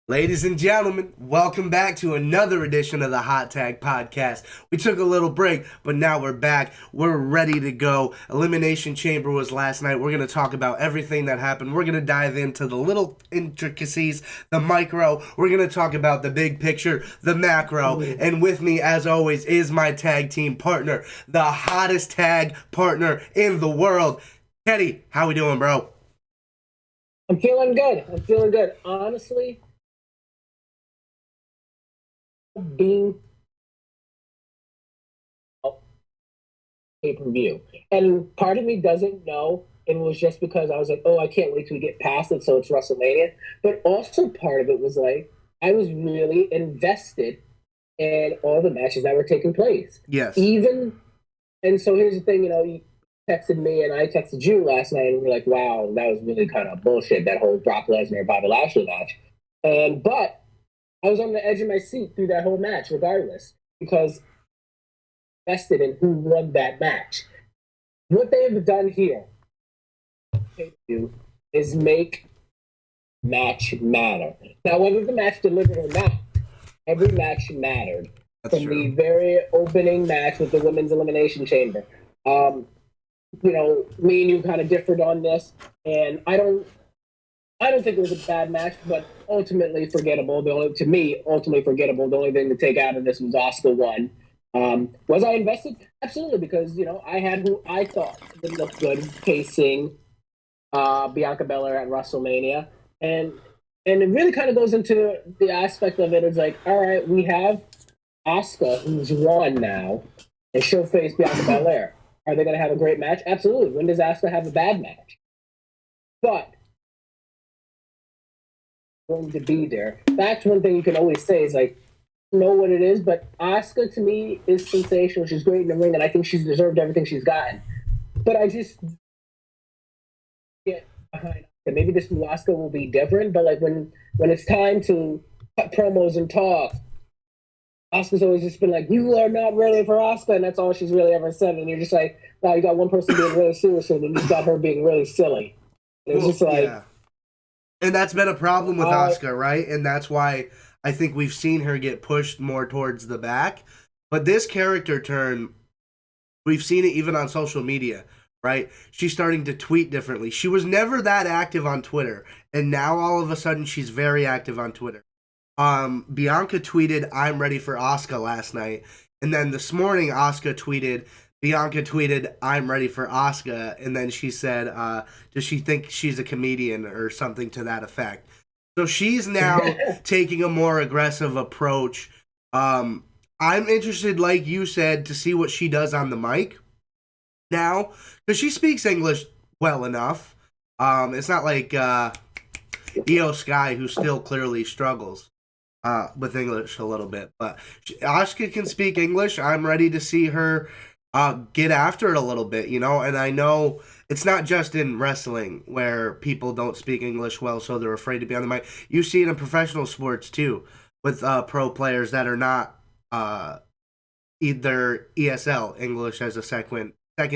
Ladies and gentlemen, welcome back to another edition of the Hot Tag Podcast. We took a little break, but now we're back. We're ready to go. Elimination Chamber was last night. We're going to talk about everything that happened. We're going to dive into the little intricacies, the micro. We're going to talk about the big picture, the macro. And with me, as always, is my tag team partner, the hottest tag partner in the world. Teddy, how we doing, bro? I'm feeling good. Honestly, being pay-per-view. And part of me doesn't know it was just because I was like, oh, I can't wait till we get past it, so it's WrestleMania. But also part of it was like, I was really invested in all the matches that were taking place. Yes. And so here's the thing, you texted me and I texted you last night, and we were like, wow, that was really kind of bullshit, that whole Brock Lesnar Bobby Lashley match. But I was on the edge of my seat through that whole match, regardless, because I invested in who won that match. What they have done here is make match matter. Now, whether the match delivered or not, every match mattered. That's From true. the very opening match with the Women's Elimination Chamber. Me and you kind of differed on this, and I don't think it was a bad match, but ultimately forgettable. Ultimately forgettable. The only thing to take out of this was Asuka won. Was I invested? Absolutely, because I had who I thought would look good facing Bianca Belair at WrestleMania, and it really kind of goes into the aspect of it. It's like, all right, we have Asuka who's won now, and she'll face Bianca Belair. Are they going to have a great match? Absolutely. When does Asuka have a bad match? But going to be there. That's one thing you can always say is like, know what it is, but Asuka to me is sensational. She's great in the ring, and I think she's deserved everything she's gotten. But I just get behind Asuka. Maybe this new Asuka will be different, but like when it's time to cut promos and talk, Asuka's always just been like, you are not ready for Asuka, and that's all she's really ever said. And you're just like, wow, you got one person being really serious, and then you got her being really silly. And it's just like, yeah. And that's been a problem with Asuka, right? And that's why I think we've seen her get pushed more towards the back. But this character turn, we've seen it even on social media, right? She's starting to tweet differently. She was never that active on Twitter, and now all of a sudden she's very active on Twitter. Bianca tweeted, "I'm ready for Asuka" last night, and then this morning Bianca tweeted, "I'm ready for Asuka," and then she said, does she think she's a comedian or something to that effect? So she's now taking a more aggressive approach. I'm interested, like you said, to see what she does on the mic now, because she speaks English well enough. It's not like Io Sky, who still clearly struggles with English a little bit. But Asuka can speak English. I'm ready to see her get after it a little bit, and I know it's not just in wrestling where people don't speak English well, so they're afraid to be on the mic. You see it in professional sports too, with pro players that are not either ESL, English as a second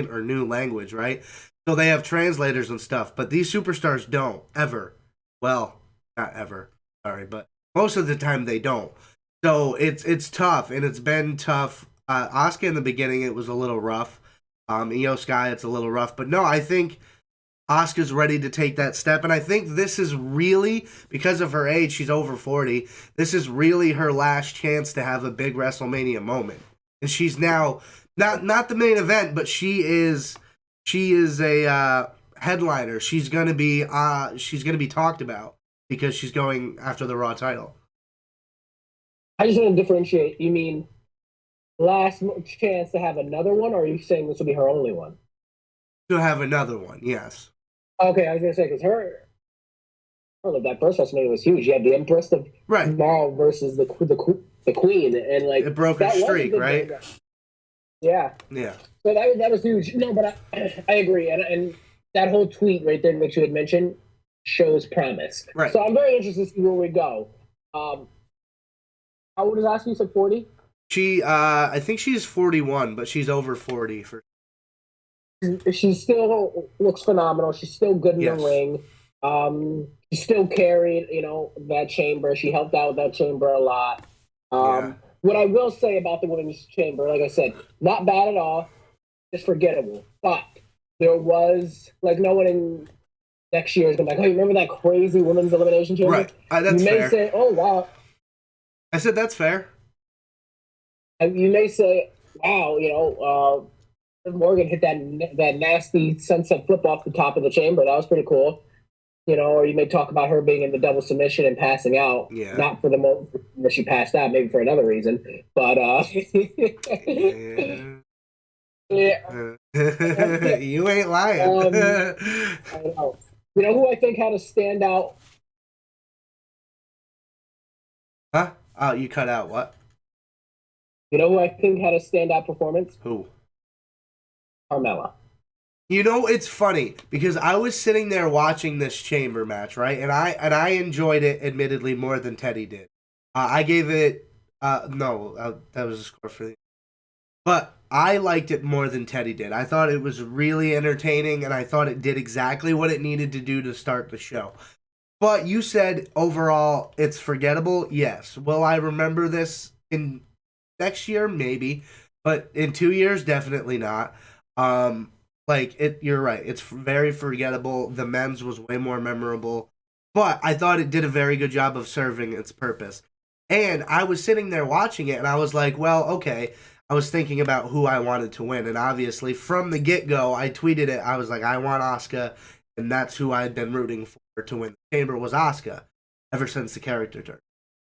or new language, right? So they have translators and stuff, but these superstars don't ever. Well, not ever, sorry, but most of the time they don't. So it's tough, and it's been tough. Asuka in the beginning, it was a little rough. Io Sky, it's a little rough. But no, I think Asuka's ready to take that step. And I think this is really, because of her age, she's over 40, this is really her last chance to have a big WrestleMania moment. And she's now, not the main event, but she is a headliner. She's gonna be talked about because she's going after the Raw title. I just want to differentiate. You mean last chance to have another one, or are you saying this will be her only one? To have another one, yes. Okay, I was going to say, because that first WrestleMania was huge. You had the Empress of Tomorrow versus the Queen, and like it broke a streak, right? Yeah. So that was huge. No, but I agree, and that whole tweet right there, which you had mentioned, shows promise. Right. So I'm very interested to see where we go. How old is Asuka? You said 40? I think she's 41, but she's over 40 for. She still looks phenomenal. She's still good in the ring. She still carried, that chamber. She helped out with that chamber a lot. Yeah. What I will say about the women's chamber, like I said, not bad at all, just forgettable. But there was no one in next year is gonna be like, oh, you remember that crazy women's elimination chamber? Right. That's you may fair. say, oh wow. I said that's fair. You may say, wow, Morgan hit that nasty sunset flip off the top of the chamber. That was pretty cool. Or you may talk about her being in the double submission and passing out. Yeah. Not for the moment that she passed out, maybe for another reason. But yeah. You ain't lying. I know. You know who I think had a standout? Huh? Oh, you cut out what? You know who I think had a standout performance? Who? Carmella. It's funny because I was sitting there watching this chamber match, right? And I enjoyed it, admittedly, more than Teddy did. I gave it no, that was a score for the. But I liked it more than Teddy did. I thought it was really entertaining, and I thought it did exactly what it needed to do to start the show. But you said overall it's forgettable. Yes. Will I remember this in next year? Maybe, but in 2 years, definitely not. You're right. It's very forgettable. The men's was way more memorable, but I thought it did a very good job of serving its purpose. And I was sitting there watching it, and I was like, well, okay. I was thinking about who I wanted to win, and obviously from the get-go, I tweeted it. I was like, I want Asuka, and that's who I'd been rooting for to win the chamber was Asuka, ever since the character turn.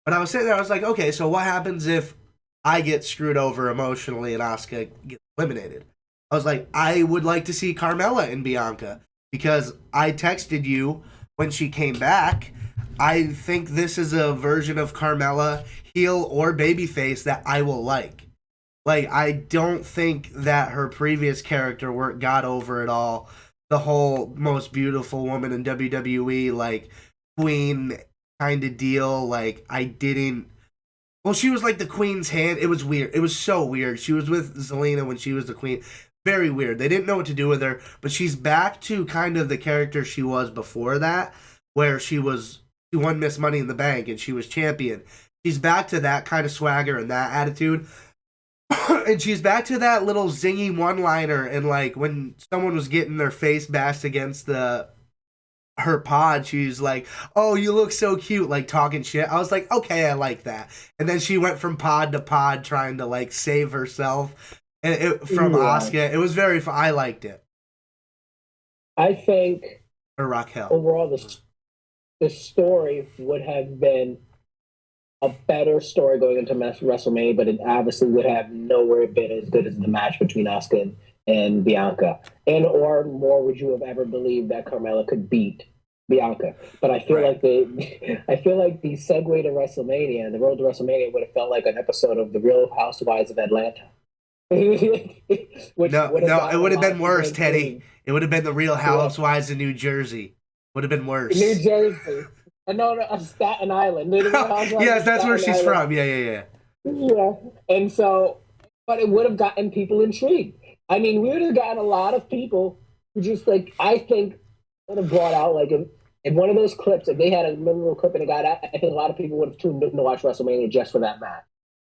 But I was sitting there, I was like, okay, so what happens if I get screwed over emotionally and Asuka gets eliminated? I was like, I would like to see Carmella and Bianca because I texted you when she came back. I think this is a version of Carmella, heel or babyface, that I will like. I don't think that her previous character work got over at all. The whole most beautiful woman in WWE, queen kind of deal. I didn't. Well, she was like the queen's hand. It was weird. It was so weird. She was with Zelina when she was the queen. Very weird. They didn't know what to do with her, but she's back to kind of the character she was before that, where she won Miss Money in the Bank and she was champion. She's back to that kind of swagger and that attitude. And she's back to that little zingy one-liner, and when someone was getting their face bashed against her pod, she's like, oh, you look so cute, talking shit. I was like, okay, I like that. And then she went from pod to pod trying to save herself from Asuka. It was very fun. I liked it. I think or Raquel. Overall, the story would have been a better story going into WrestleMania, but it obviously would have nowhere been as good as the match between Asuka and Bianca. And or more would you have ever believed that Carmella could beat Bianca? But I feel like the segue to WrestleMania, the road to WrestleMania, would have felt like an episode of The Real Housewives of Atlanta. It would have been worse, Teddy. It would have been The Real Housewives of New Jersey. Would have been worse. New Jersey. No, Staten Island. Yes, that's where she's from. Yeah. Yeah, and so, but it would have gotten people intrigued. I mean, we would have gotten a lot of people who just I think would have brought out in one of those clips. If they had a memorable clip and it got out, I think a lot of people would have tuned in to watch WrestleMania just for that match.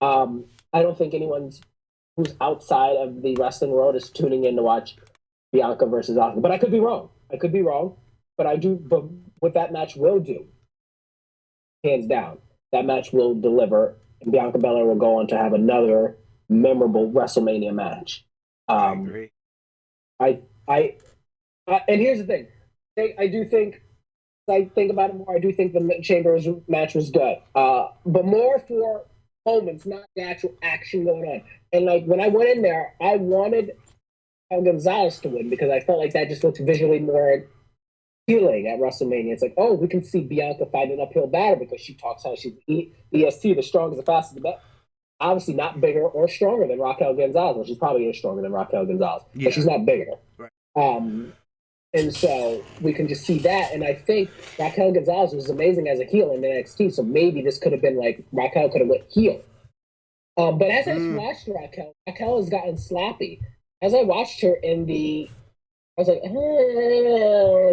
I don't think anyone who's outside of the wrestling world is tuning in to watch Bianca versus Asuka. But I could be wrong. But I do. But what that match will do, hands down, that match will deliver, and Bianca Belair will go on to have another memorable WrestleMania match. I agree. And here's the thing, I do think, as I think about it more, I do think the Chambers match was good, but more for moments, not the actual action going on. And when I went in there, I wanted Gonzalez to win because I felt like that just looked visually more appealing at WrestleMania. It's like, oh, we can see Bianca fighting an uphill battle because she talks how she's EST, the strongest, the fastest, the best. Obviously not bigger or stronger than Raquel Gonzalez. Well, she's probably stronger than Raquel Gonzalez, but she's not bigger. Right. And so we can just see that. And I think Raquel Gonzalez was amazing as a heel in NXT, so maybe this could have been Raquel could have went heel. But as I watched Raquel has gotten sloppy. As I watched her in the I was like,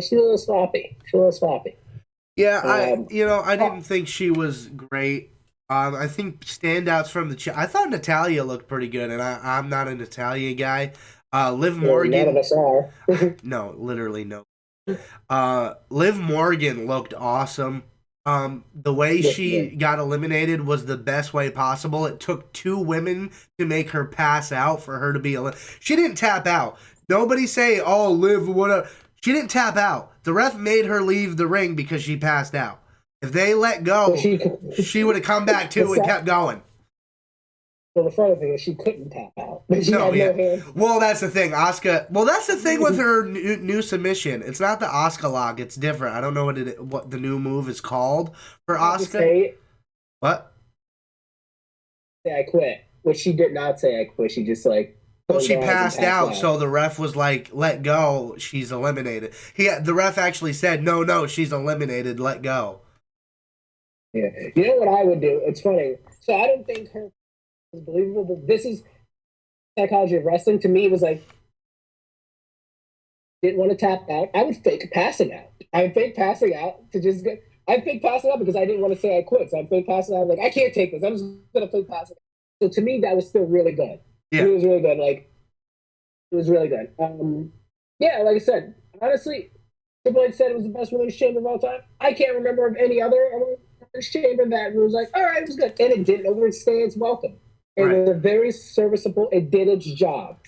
she's a little sloppy. She's a little sloppy. Yeah, Um, I oh, didn't think she was great. I think standouts from I thought Natalia looked pretty good, and I'm not a Natalia guy. Liv well, none of Morgan, us are. no, literally no. Liv Morgan looked awesome. The way she Listen, got eliminated was the best way possible. It took two women to make her pass out for her to be eliminated. She didn't tap out. Nobody say, "Oh, Liv, what?" She didn't tap out. The ref made her leave the ring because she passed out. If they let well, go, she she would have come back the too and sad, kept going. well, the funny thing is she couldn't tap out. She No, had yeah. no hands. Well, that's the thing. Oscar. Well, that's the thing with her new submission. It's not the Oscar log. It's different. I don't know what the new move is called for Not to Oscar. say, What? say I quit, which she did not say I quit. She just like Well, closed she her eyes and passed passed out, out. so the ref was like, "Let go. She's eliminated." The ref actually said, "No, no, she's eliminated. Let go." Yeah. You know what I would do? It's funny. So I don't think her is believable, but this is psychology of wrestling. To me, it was like didn't want to tap out. I would fake passing out. I would fake passing out to just get. I fake passing out because I didn't want to say I quit. So I fake passing out. Like I can't take this. I'm just gonna fake passing out. So to me, that was still really good. It Yeah. was really good. Like it was really good. Yeah, like I said, honestly, Triple H said it was the best women's chamber of all time. I can't remember of any other women's chamber that was like, all right, it was good, and it didn't overstay its welcome. It Right. was a very serviceable. It did its job.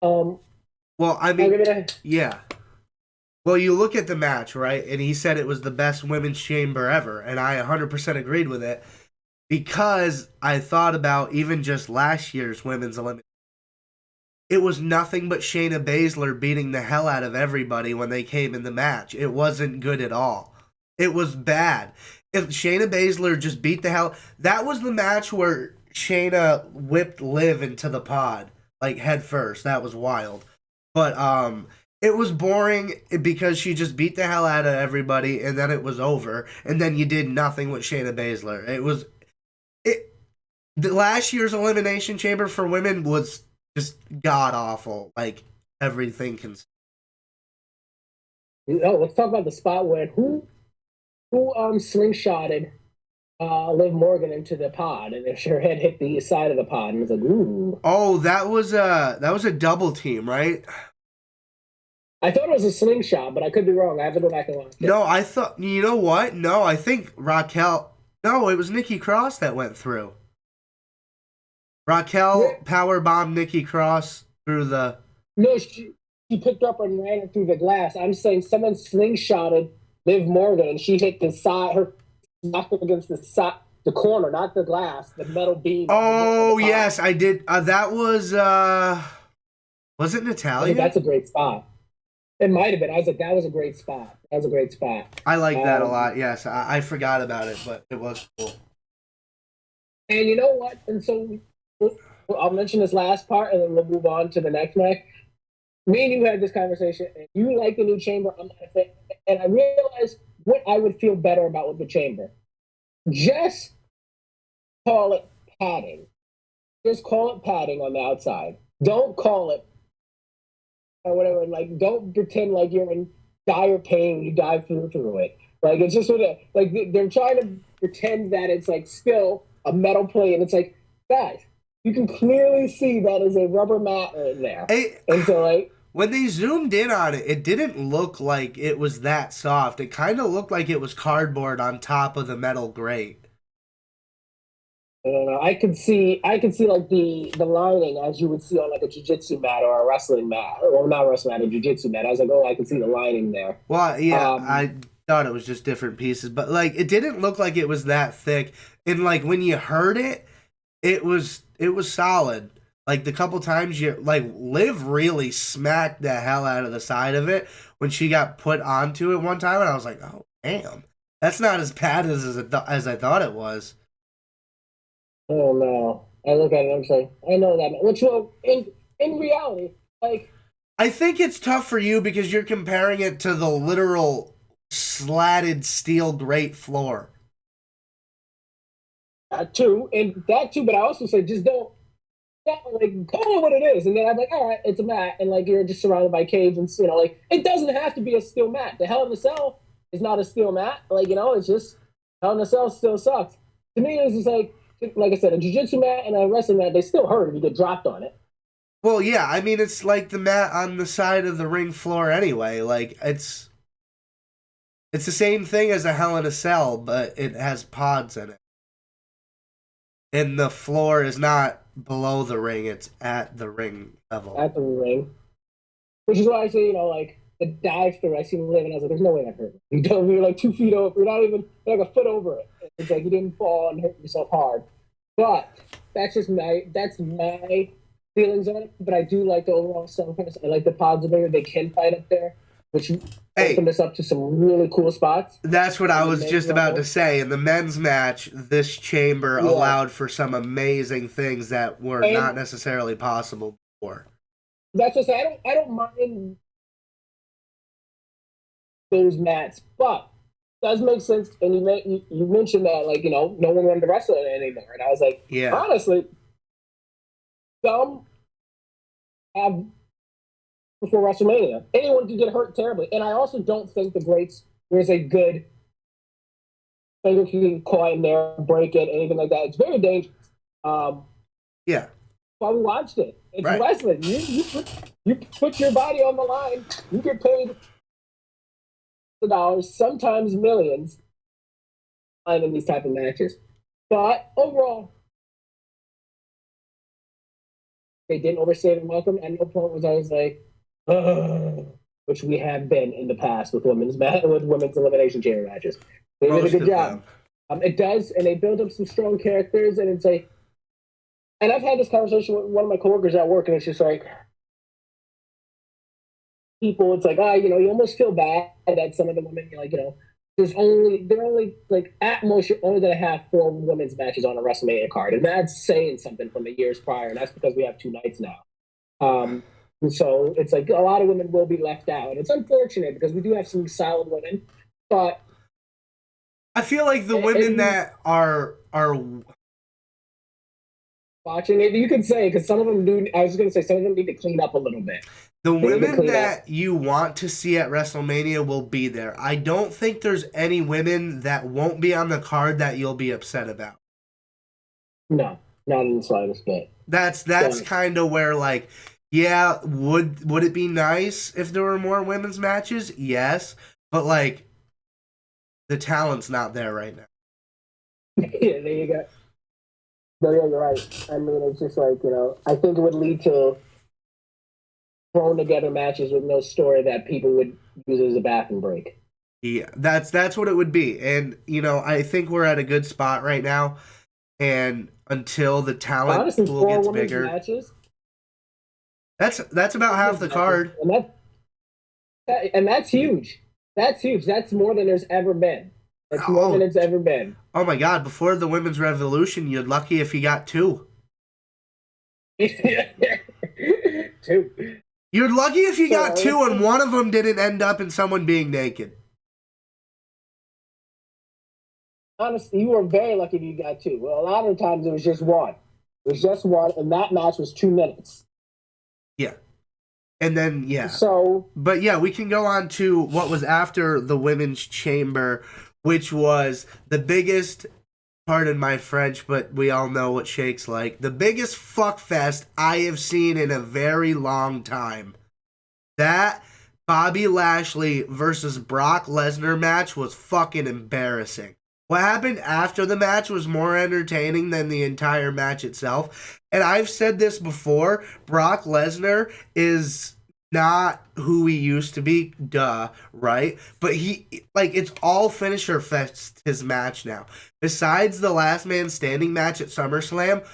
Um, Well, I I'll mean, give it a yeah. Well, you look at the match, right? And he said it was the best women's chamber ever, and I 100% agreed with it because I thought about even just last year's women's elimination. It was nothing but Shayna Baszler beating the hell out of everybody when they came in the match. It wasn't good at all. It was bad. If Shayna Baszler just beat the hell, that was the match where Shayna whipped Liv into the pod like head first. That was wild. But it was boring because she just beat the hell out of everybody and then it was over and then you did nothing with Shayna Baszler. It the last year's elimination chamber for women was just god awful. Like everything can. oh, let's talk about the spot where who slingshotted Liv Morgan into the pod, and if her head hit the side of the pod, and it was like, ooh. Oh, that was a double team, right? I thought it was a slingshot, but I could be wrong. I have to go back and watch it. No, I thought. You know what? No, I think Raquel. No, it was Nikki Cross that went through. Yeah. Raquel power bombed Nikki Cross through the. No, she picked up and ran it through the glass. I'm saying someone slingshotted Liv Morgan, and she hit the side. Her knocked up against the side, the corner, not the glass, the metal beam. Oh Of the pod. yes, I did. That was. Was it I think Natalia? that's a great spot. It might have been. I was like, that was a great spot. That was a great spot. I like that a Um, lot. Yes, I forgot about it, but it was cool. and you know what? And so I'll mention this last part, and then we'll move on to the next match. Me and you had this conversation, and you like the new chamber. I'm not a fan, and I realized what I would feel better about with the chamber. Just call it padding. Just call it padding on the outside. Don't call it or whatever. Like, don't pretend like you're in dire pain when you dive through it. Like, it's just sort of like they're trying to pretend that it's like still a metal plate, and it's like, guys, you can clearly see that is a rubber mat in there. Hey, And so, like, when they zoomed in on it, it didn't look like it was that soft. It kind of looked like it was cardboard on top of the metal grate. I don't know. I could see like the lining as you would see on like a jujitsu mat or a wrestling mat, or not a wrestling mat, a jujitsu mat. I was like, oh, I can see the lining there. Well, yeah, Um, I thought it was just different pieces, but like it didn't look like it was that thick. And like when you heard it, it was solid. Like the couple times you like Liv really smacked the hell out of the side of it when she got put onto it one time, and I was like, oh damn, that's not as bad as I thought it was. I don't know. I look at it, I'm saying, I know that, which will in reality, like I think it's tough for you because you're comparing it to the literal slatted steel grate floor. that too, and that too. But I also say, just don't like, call it what it is. And then I'm like, all right, it's a mat. And like, you're just surrounded by cage. And, you know, like, it doesn't have to be a steel mat. The Hell in a Cell is not a steel mat. Like, you know, it's just Hell in a Cell still sucks. To me, it's just like I said, a jiu-jitsu mat and a wrestling mat, they still hurt if you get dropped on it. Well, yeah, I mean, it's like the mat on the side of the ring floor anyway. Like, it's the same thing as a Hell in a Cell, but it has pods in it. And the floor is not below the ring, it's at the ring level. At the ring. Which is why I say, you know, like, the dive through, I seen him live, and I was like, there's no way that hurt. You're like 2 feet over, you're not even like a foot over it. It's like you didn't fall and hurt yourself hard. But that's my feelings on it. But I do like the overall self-defense. I like the pods of there. They can fight up there, which opened us up to some really cool spots. That's what I was just about to say. In the men's match, this chamber allowed for some amazing things that were not necessarily possible before. That's what I say. I don't mind those mats, but it does make sense. And you mentioned that, like, you know, no one wanted to wrestle it anymore, and I was like, yeah, honestly, some have before WrestleMania. Anyone could get hurt terribly, and I also don't think the greats there's a good finger can caught in there, break it, anything like that. It's very dangerous. Yeah. Well, we watched it. It's wrestling. You put your body on the line. You get paid dollars, sometimes millions, in these type of matches. But overall, they didn't overstay their welcome. At no point was I was like, which we have been in the past with women's elimination chamber matches. They did a good job. It does, and they build up some strong characters, and it's like, and I've had this conversation with one of my coworkers at work, and it's just like, people, it's like, you know, you almost feel bad that some of the women, like, you know, they're only like at most you're only gonna have 4 women's matches on a WrestleMania card, and that's saying something from the years prior, and that's because we have 2 nights now. And so it's like a lot of women will be left out. It's unfortunate because we do have some solid women, but I feel like the women that are watching it, you could say, because some of them do. I was going to say some of them need to clean up a little bit. The women that you want to see at WrestleMania will be there. I don't think there's any women that won't be on the card that you'll be upset about. No, not in the slightest bit. That's kind of where, like, yeah, would it be nice if there were more women's matches? Yes, but like, the talent's not there right now. Yeah, there you go. No, yeah, you're right. I mean, it's just like, you know, I think it would lead to thrown together matches with no story that people would use as a bathroom break. Yeah, that's what it would be. And, you know, I think we're at a good spot right now. And until the talent pool gets bigger, matches, that's about half the card. And that's huge. That's huge. That's more than there's ever been. That's more than it's ever been. Oh my God! Before the women's revolution, you're lucky if you got 2. 2. You're lucky if you got 2, and one of them didn't end up in someone being naked. Honestly, you were very lucky if you got 2. Well, a lot of times it was just 1. It was just 1, and that match was 2 minutes. Yeah. And then, yeah. So, but yeah, we can go on to what was after the women's chamber, which was the biggest, pardon my French, but we all know what Shake's like, the biggest fuckfest I have seen in a very long time. That Bobby Lashley versus Brock Lesnar match was fucking embarrassing. What happened after the match was more entertaining than the entire match itself. And I've said this before, Brock Lesnar is not who he used to be, right? But it's all finisher fest, his match now. Besides the last man standing match at SummerSlam,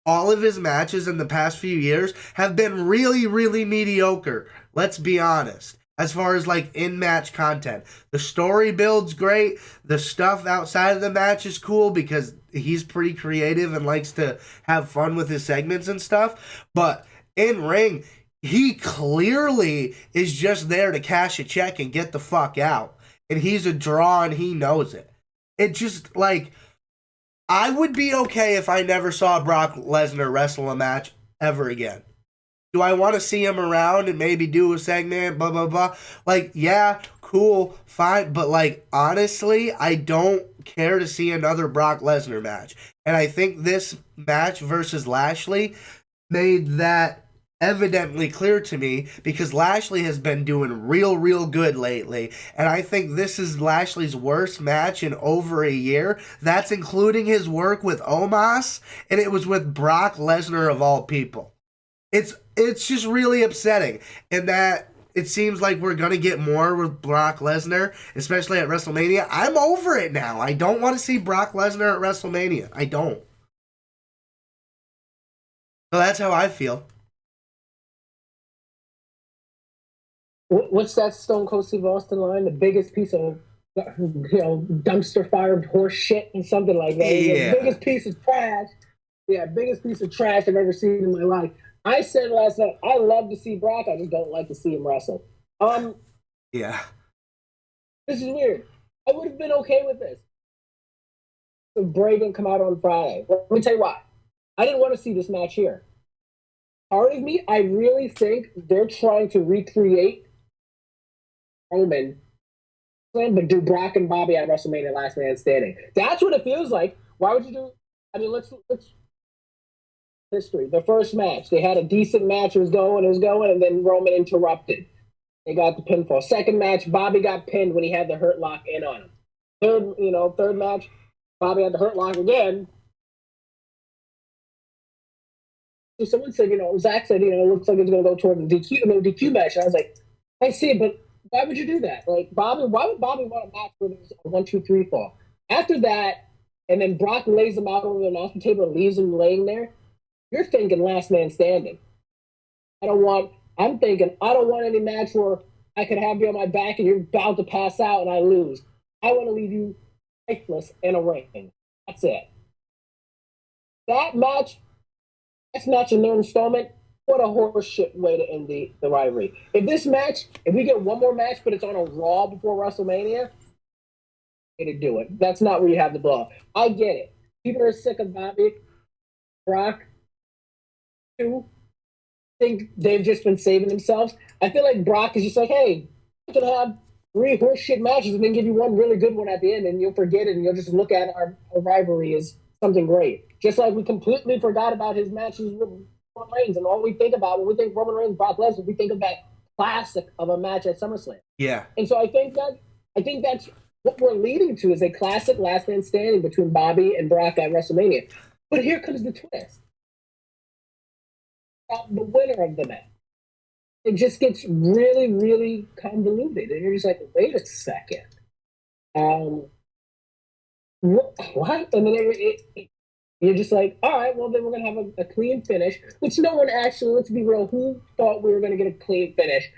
all of his matches in the past few years have been really, really mediocre. Let's be honest. As far as, like, in-match content. The story build's great. The stuff outside of the match is cool because he's pretty creative and likes to have fun with his segments and stuff. But in-ring, he clearly is just there to cash a check and get the fuck out. And he's a draw and he knows it. It just, like, I would be okay if I never saw Brock Lesnar wrestle a match ever again. Do I want to see him around and maybe do a segment, blah, blah, blah? Like, yeah, cool, fine. But, like, honestly, I don't care to see another Brock Lesnar match. And I think this match versus Lashley made that evidently clear to me because Lashley has been doing real good lately. And I think this is Lashley's worst match in over a year. That's including his work with Omos, and it was with Brock Lesnar of all people. It's just really upsetting, and that it seems like we're gonna get more with Brock Lesnar, especially at WrestleMania. I'm over it now. I don't want to see Brock Lesnar at WrestleMania. I don't. So that's how I feel. What's that Stone Cold Steve Austin line? The biggest piece of dumpster fire horse shit and something like that. Yeah. The biggest piece of trash. Yeah, biggest piece of trash I've ever seen in my life. I said last night, I love to see Brock. I just don't like to see him wrestle. Yeah. This is weird. I would have been okay with this if Bray didn't come out on Friday. Let me tell you why. I didn't want to see this match here. Part of me, I really think they're trying to recreate Roman, but do Brock and Bobby at WrestleMania Last Man Standing. That's what it feels like. Why would you do? I mean, let's history. The first match, they had a decent match. It was going, and then Roman interrupted. They got the pinfall. Second match, Bobby got pinned when he had the Hurt Lock in on him. Third match, Bobby had the Hurt Lock again. So someone said, Zach said, it looks like it's going to go toward the DQ match. And I was like, I see it, but why would you do that? Like, why would Bobby want a match where there's a 1-2-3 fall? After that, and then Brock lays him out over the announcement table and leaves him laying there, you're thinking Last Man Standing. I don't want any match where I could have you on my back and you're about to pass out and I lose. I want to leave you lifeless in a ring. That's it. That match in their installment, what a horseshit way to end the rivalry. If we get one more match, but it's on a Raw before WrestleMania, to do it. That's not where you have the blow. I get it. People are sick of Bobby, Brock. Think they've just been saving themselves. I feel like Brock is just like, hey, I can have 3 horseshit matches and then give you one really good one at the end, and you'll forget it, and you'll just look at our rivalry as something great. Just like we completely forgot about his matches with Roman Reigns, and all we think about when we think Roman Reigns, Brock Lesnar, we think of that classic of a match at SummerSlam. Yeah. And so I think that's what we're leading to is a classic Last Man Standing between Bobby and Brock at WrestleMania. But here comes the twist. The winner of the match. It just gets really, really convoluted. And you're just like, wait a second. What? And then you're just like, all right, well, then we're going to have a clean finish, which no one actually, let's be real, who thought we were going to get a clean finish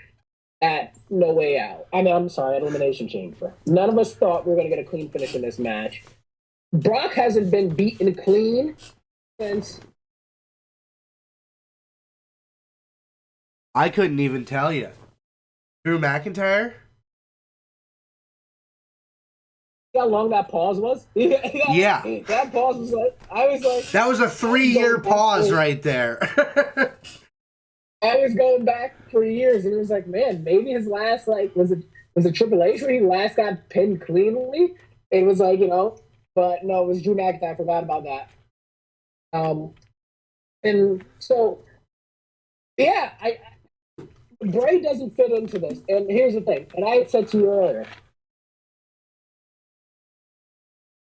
at No Way Out? I mean, I'm sorry, at Elimination Chamber. None of us thought we were going to get a clean finish in this match. Brock hasn't been beaten clean since... I couldn't even tell you. Drew McIntyre? How long that pause was? Yeah. That pause was like, I was like... That was a 3-year pause right there. I was going back for years, and it was like, man, maybe his last, was it Triple H where he last got pinned cleanly? It was like, but no, it was Drew McIntyre. I forgot about that. And so, yeah, Bray doesn't fit into this. And here's the thing, and I had said to you earlier,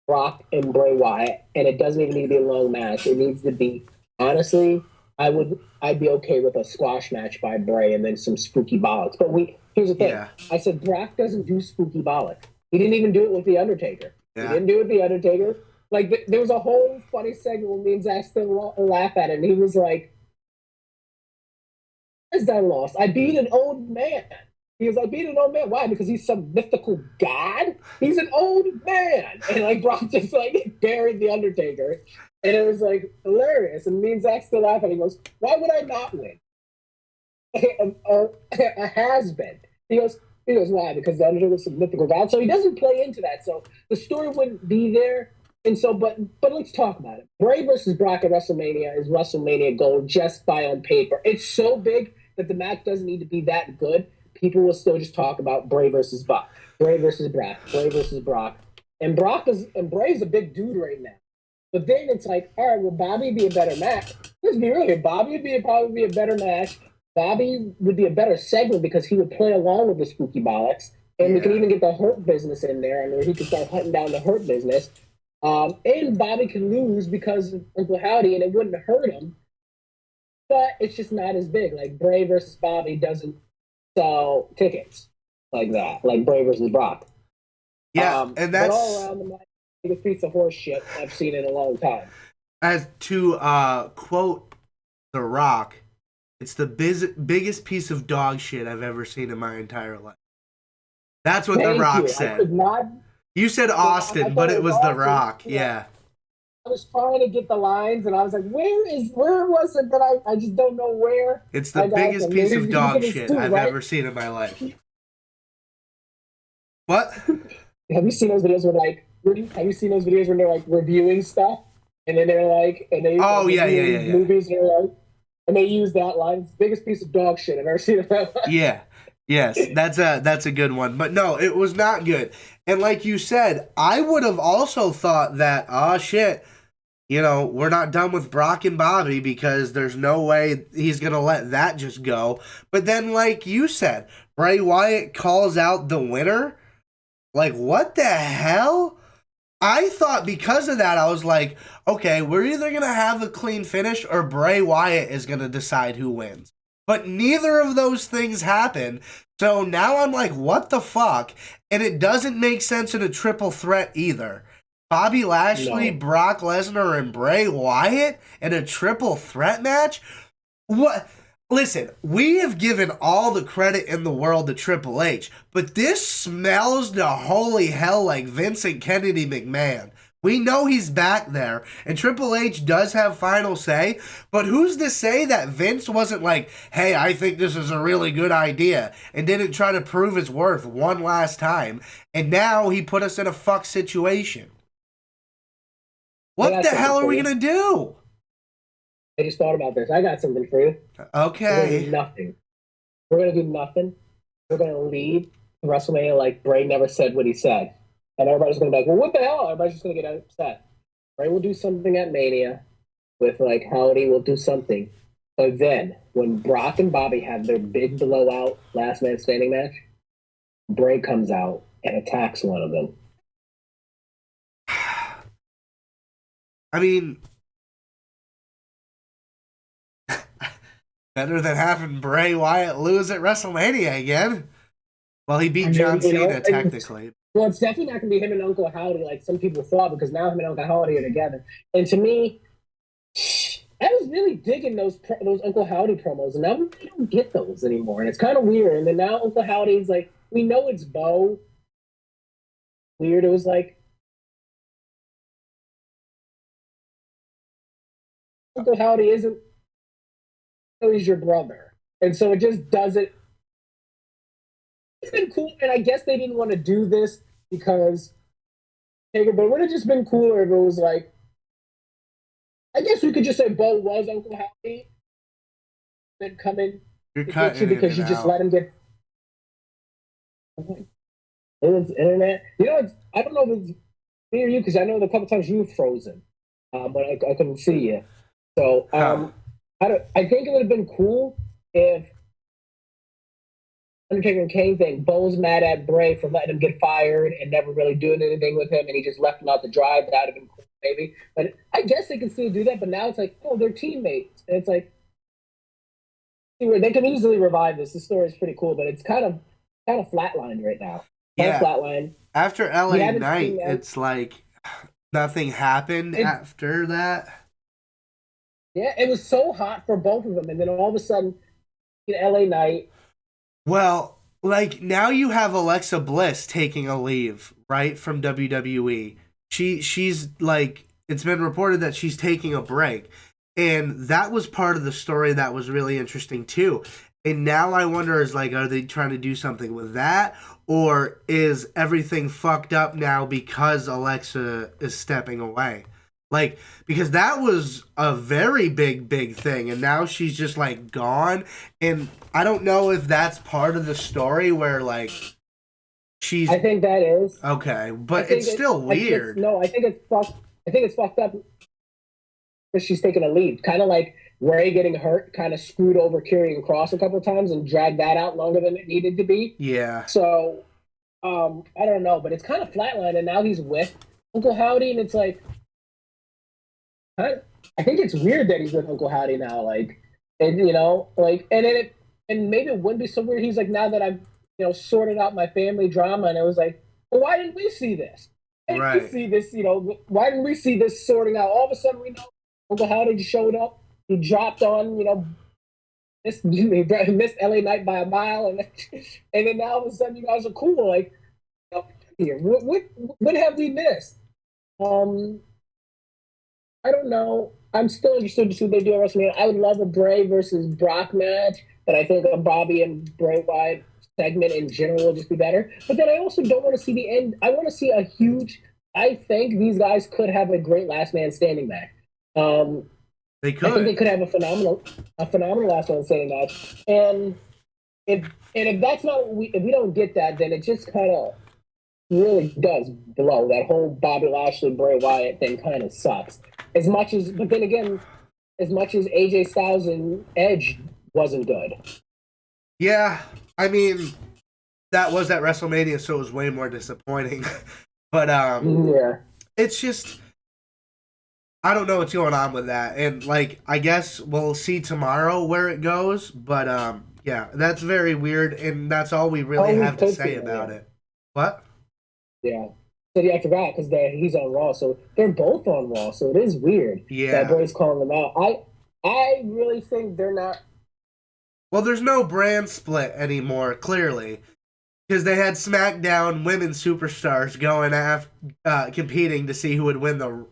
Brock and Bray Wyatt, and it doesn't even need to be a long match. It needs to be, honestly, I'd be okay with a squash match by Bray and then some spooky bollocks. But here's the thing. Yeah. I said Brock doesn't do spooky bollocks. He didn't even do it with The Undertaker. Yeah. He didn't do it with The Undertaker. Like, there was a whole funny segment where me and Zach still laugh at it, and he was like, "As I lost, I beat an old man." He was like, beat an old man. Why? Because he's some mythical god? He's an old man. And Brock just buried The Undertaker. And it was hilarious. And me and Zach still laughing. He goes, why would I not win? A has-been. He goes, why? Because The Undertaker's some mythical god. So he doesn't play into that. So the story wouldn't be there. And so, but let's talk about it. Bray versus Brock at WrestleMania is WrestleMania gold just by on paper. It's so big that the match doesn't need to be that good. People will still just talk about Bray versus Brock, Bray versus Brock, Bray versus Brock. And Bray's a big dude right now. But then it's like, all right, will Bobby be a better match? Let's be real here. Bobby would probably be a better match. Bobby would be a better segment because he would play along with the Spooky Bollocks. And we could even get the Hurt Business in there, and he could start hunting down the Hurt Business. And Bobby can lose because of Uncle Howdy, and it wouldn't hurt him. But it's just not as big. Like, Bray versus Bobby doesn't sell tickets like that, like Bray versus Brock. Yeah, and that's... But all around the biggest piece of horse shit I've seen in a long time. As to quote The Rock, it's the biggest piece of dog shit I've ever seen in my entire life. That's what The Rock said. You said Austin, but it was The Rock. Yeah. I was trying to get the lines, and I was like, where was it that I just don't know where? It's the biggest piece of dog shit I've ever seen in my life. What? Have you seen those videos where they're like reviewing stuff? And then they're like, and they movies, and they're like, and they use that line. It's the biggest piece of dog shit I've ever seen in my life. Yeah. Yes, that's a good one. But no, it was not good. And like you said, I would have also thought that, shit, we're not done with Brock and Bobby because there's no way he's going to let that just go. But then, like you said, Bray Wyatt calls out the winner. Like, what the hell? I thought because of that, I was like, okay, we're either going to have a clean finish or Bray Wyatt is going to decide who wins. But neither of those things happen. So now I'm like, what the fuck? And it doesn't make sense in a triple threat either. Bobby Lashley, no. Brock Lesnar, and Bray Wyatt in a triple threat match? What? Listen, we have given all the credit in the world to Triple H, but this smells to holy hell like Vincent Kennedy McMahon. We know he's back there, and Triple H does have final say, but who's to say that Vince wasn't like, hey, I think this is a really good idea, and didn't try to prove his worth one last time, and now he put us in a fuck situation. What the hell are we going to do? I just thought about this. I got something for you. Okay. We're going to do nothing. We're going to do nothing. We're going to leave WrestleMania like Bray never said what he said. And everybody's going to be like, well, what the hell? Everybody's just going to get upset. Bray will do something at Mania with, like, Howdy will do something. But then, when Brock and Bobby have their big blowout last man standing match, Bray comes out and attacks one of them. I mean, better than having Bray Wyatt lose at WrestleMania again. Well, he beat John Cena technically. Well, it's definitely not going to be him and Uncle Howdy like some people thought, because now him and Uncle Howdy are together. And to me, I was really digging those Uncle Howdy promos, and now we don't get those anymore, and it's kind of weird. And then now Uncle Howdy's like, we know it's Bo. Weird. It was like, Uncle Howdy isn't. He's your brother, and so it just doesn't. It's been cool, and I guess they didn't want to do this because Taker, but it would have just been cooler if it was like, I guess we could just say Bo was Uncle Howdy, then come in You're cutting you because you just let him get. It's internet. I don't know if it's me or you, because I know the couple times you've frozen, but I couldn't see you. So I think it would have been cool if Undertaker and Kane thing, Bo's mad at Bray for letting him get fired and never really doing anything with him, and he just left him out to dry. That would have been cool, maybe. But I guess they can still do that. But now it's like, oh, they're teammates, and it's like, they can easily revive this. The story is pretty cool, but it's kind of flatlined right now. Flatlined. After LA Knight, it's like nothing happened after that. Yeah, it was so hot for both of them, and then all of a sudden, LA Knight. Well, like, now you have Alexa Bliss taking a leave, right, from WWE. She's like, it's been reported that she's taking a break. And that was part of the story that was really interesting, too. And now I wonder is like, are they trying to do something with that? Or is everything fucked up now because Alexa is stepping away? Like, because that was a very big, big thing. And now she's just like gone. And I don't know if that's part of the story where like she's. I think that is. Okay. But it's still weird. I think it's fucked. I think it's fucked up because she's taking a lead. Kind of like Ray getting hurt, kind of screwed over Karrion Kross a couple times and dragged that out longer than it needed to be. Yeah. So, I don't know, but it's kind of flatlined, and now he's with Uncle Howdy, and it's like, I think it's weird that he's with Uncle Howdy now, like, and and maybe it wouldn't be so weird. He's like, now that I've sorted out my family drama, and it was like, well, why didn't we see this? Why didn't we see this? Why didn't we see this sorting out? All of a sudden, we know Uncle Howdy just showed up. He dropped on, he missed LA Knight by a mile, and then now all of a sudden you guys are cool. Like, here, what have we missed? I don't know. I'm still interested to see what they do at WrestleMania. I would love a Bray versus Brock match, but I think a Bobby and Bray Wyatt segment in general will just be better. But then I also don't want to see the end. I want to see a huge. I think these guys could have a great last man standing match. They could. I think they could have a phenomenal last man standing match. And if that's not if we don't get that, then it just kind of really does blow. That whole Bobby Lashley Bray Wyatt thing kind of sucks. But then again, as much as AJ Styles and Edge wasn't good. Yeah, I mean, that was at WrestleMania, so it was way more disappointing. But yeah, it's just I don't know what's going on with that, and like I guess we'll see tomorrow where it goes. But yeah, that's very weird, and that's all we really have to say about it. What? Yeah. So yeah, I forgot because he's on Raw, so they're both on Raw, so it is weird. Yeah, that Bray's calling them out. I really think they're not. Well, there's no brand split anymore, clearly, because they had SmackDown women superstars going after competing to see who would win the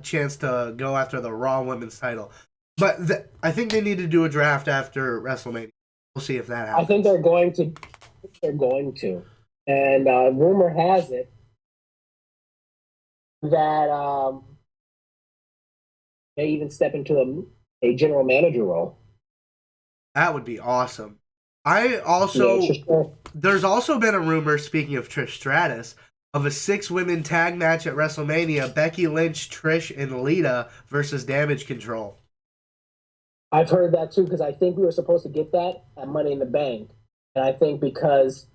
chance to go after the Raw Women's title. But I think they need to do a draft after WrestleMania. We'll see if that happens. I think they're going to. And rumor has it that they even step into a general manager role. That would be awesome. There's also been a rumor, speaking of Trish Stratus, of a 6-women tag match at WrestleMania, Becky Lynch, Trish, and Lita versus Damage Control. I've heard that too, because I think we were supposed to get that at Money in the Bank. And I think because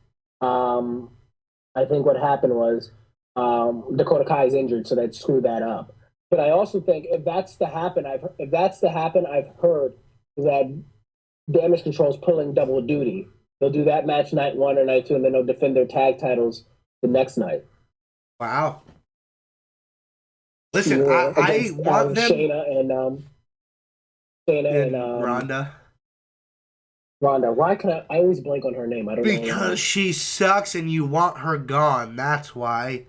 I think what happened was Dakota Kai is injured, so they'd screw that up. But I also think if that's to happen, I've heard that Damage Control is pulling double duty. They'll do that match night 1 or night 2, and then they'll defend their tag titles the next night. Wow. Listen, I want them. Shayna and Ronda. Ronda. Why can I always blank on her name? I don't know. Because she sucks and you want her gone. That's why.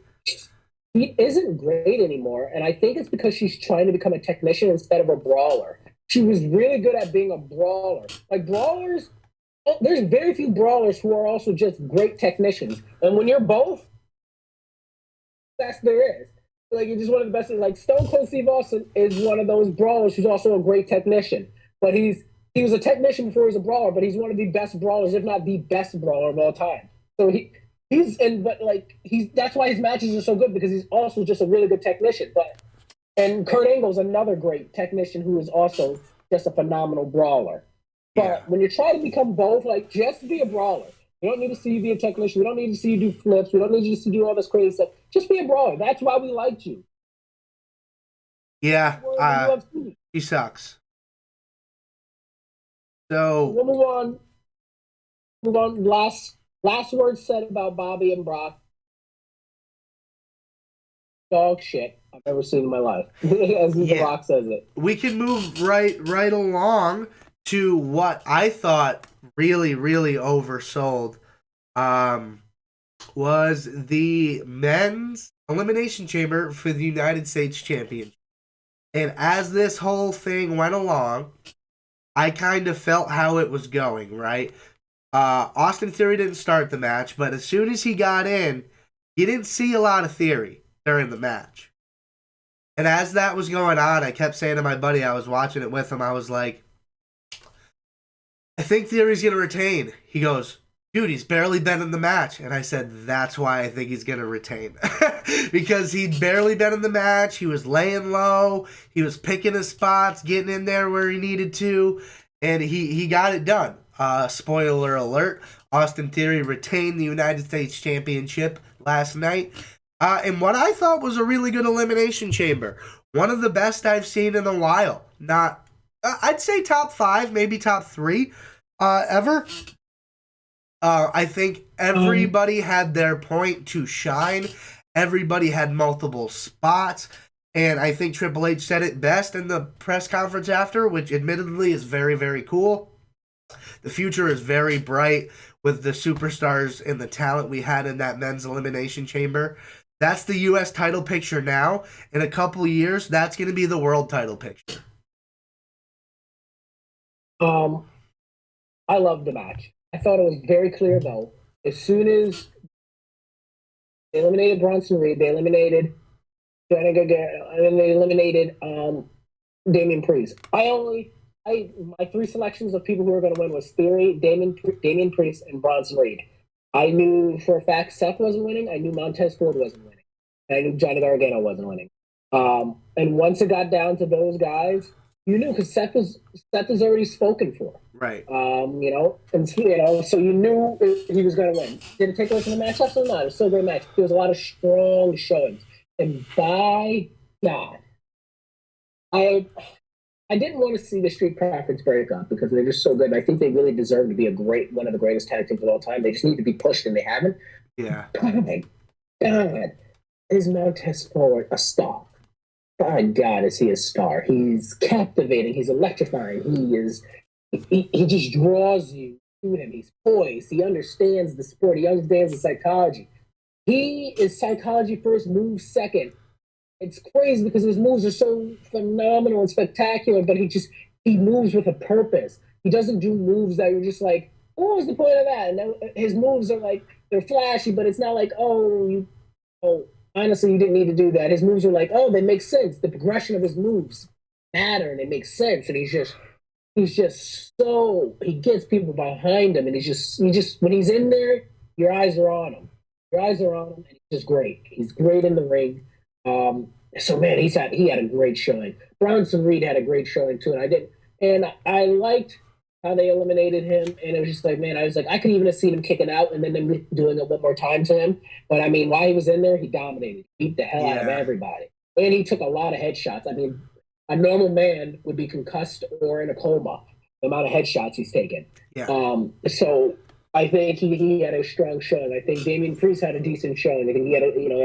She isn't great anymore, and I think it's because she's trying to become a technician instead of a brawler. She was really good at being a brawler. Like brawlers, there's very few brawlers who are also just great technicians. And when you're both, that's there is. Like you're just one of the best. Like Stone Cold Steve Austin is one of those brawlers who's also a great technician. But he was a technician before he was a brawler, but he's one of the best brawlers, if not the best brawler of all time. So that's why his matches are so good, because he's also just a really good technician. And Kurt Angle's another great technician who is also just a phenomenal brawler. But when you try to become both, like just be a brawler. We don't need to see you be a technician. We don't need to see you do flips. We don't need you to do all this crazy stuff. Just be a brawler. That's why we liked you. Yeah, he sucks. So we'll move on. Last word said about Bobby and Brock. Dog shit I've ever seen in my life. As The Rock says it. We can move right along to what I thought really, really oversold. Was the men's Elimination Chamber for the United States Championship. And as this whole thing went along, I kind of felt how it was going, right? Austin Theory didn't start the match, but as soon as he got in, you didn't see a lot of Theory during the match. And as that was going on, I kept saying to my buddy, I was watching it with him, I was like, I think Theory's going to retain. He goes, dude, he's barely been in the match. And I said, that's why I think he's going to retain. Because he'd barely been in the match. He was laying low. He was picking his spots, getting in there where he needed to. And he got it done. Spoiler alert, Austin Theory retained the United States Championship last night. And what I thought was a really good Elimination Chamber. One of the best I've seen in a while. I'd say top 5, maybe top 3 ever. I think everybody had their point to shine. Everybody had multiple spots. And I think Triple H said it best in the press conference after, which admittedly is very, very cool. The future is very bright with the superstars and the talent we had in that men's elimination chamber. That's the U.S. title picture now. In a couple of years, that's going to be the world title picture. I loved the match. I thought it was very clear, though. As soon as they eliminated Bronson Reed, they eliminated and then they eliminated Damian Priest. My 3 selections of people who were going to win was Theory, Damian Priest, and Bronson Reed. I knew for a fact Seth wasn't winning. I knew Montez Ford wasn't winning. And I knew Johnny Gargano wasn't winning. And once it got down to those guys, you knew because Seth was already spoken for. Right. So you knew he was going to win. Did it take away from the match? Absolutely not. It was still a great match. There was a lot of strong showings. And by God, I didn't want to see the Street Profits break up because they're just so good. I think they really deserve to be one of the greatest tag teams of all time. They just need to be pushed, and they haven't. Yeah. By God, is Montez Ford a star? By God, is he a star? He's captivating. He's electrifying. He just draws you to him. He's poised. He understands the sport. He understands the psychology. He is psychology first, move second. It's crazy because his moves are so phenomenal and spectacular, but he moves with a purpose. He doesn't do moves that you're just like, what was the point of that? And his moves are like, they're flashy, but it's not like, honestly, you didn't need to do that. His moves are like, they make sense. The progression of his moves matter and it makes sense. And he gets people behind him. And when he's in there, your eyes are on him. And he's just great. He's great in the ring. So man, he had a great showing. Bronson Reed had a great showing too, and I liked how they eliminated him. And it was just like, man, I was like, I could even have seen him kicking out and then them doing it one more time to him. But I mean, while he was in there, he dominated, beat the hell out of everybody, and he took a lot of headshots. I mean, a normal man would be concussed or in a coma. The amount of headshots he's taken. Yeah. So I think he had a strong showing. I think Damian Priest had a decent showing. I think he had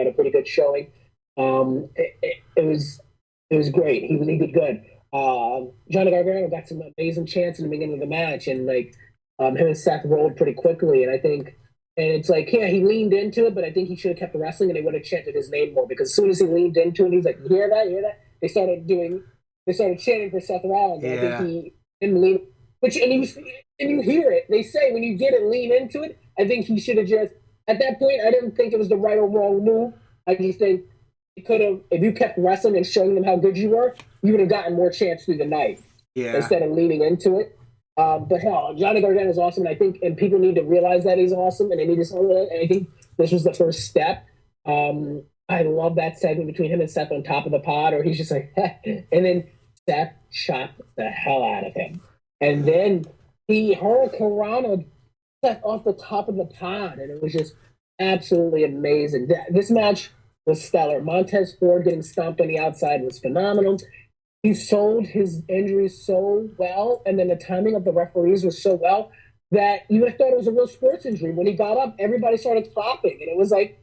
a pretty good showing. It was great. He did good. Johnny Gargano got some amazing chance in the beginning of the match, and him and Seth rolled pretty quickly. And it's like, yeah, he leaned into it, but I think he should have kept wrestling, and they would have chanted his name more because as soon as he leaned into it, he's like, "You hear that? You hear that?" They started chanting for Seth Rollins. And I think he didn't lean. And you hear it. They say when you get it, lean into it. I think he should have just, at that point, I didn't think it was the right or wrong move. I just think you could have, if you kept wrestling and showing them how good you were, you would have gotten more chance through the night instead of leaning into it. But hell, Johnny Gargano is awesome, and people need to realize that he's awesome, and they need to. And I think this was the first step. I love that segment between him and Seth on top of the pod, or he's just like, and then Seth chopped the hell out of him. And then he hurricanrana Seth off the top of the pod, and it was just absolutely amazing. This match was stellar. Montez Ford getting stomped on the outside was phenomenal. He sold his injuries so well, and then the timing of the referees was so well that you would have thought it was a real sports injury. When he got up, everybody started clapping, and it was like,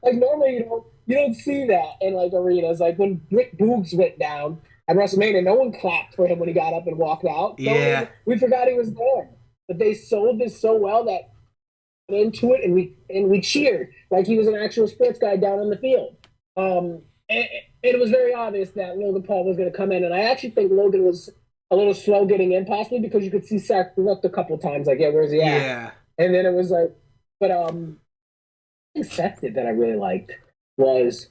like normally you don't see that in like arenas. Like when Rick Boogs went down at WrestleMania, no one clapped for him when he got up and walked out. Yeah, we forgot he was there, but they sold this so well that into it, and we cheered like he was an actual sports guy down on the field. And it was very obvious that Logan Paul was going to come in, and I actually think Logan was a little slow getting in, possibly because you could see Seth looked a couple times, like, yeah, where's he at? Yeah. And then it was like, but thing Seth did that I really liked was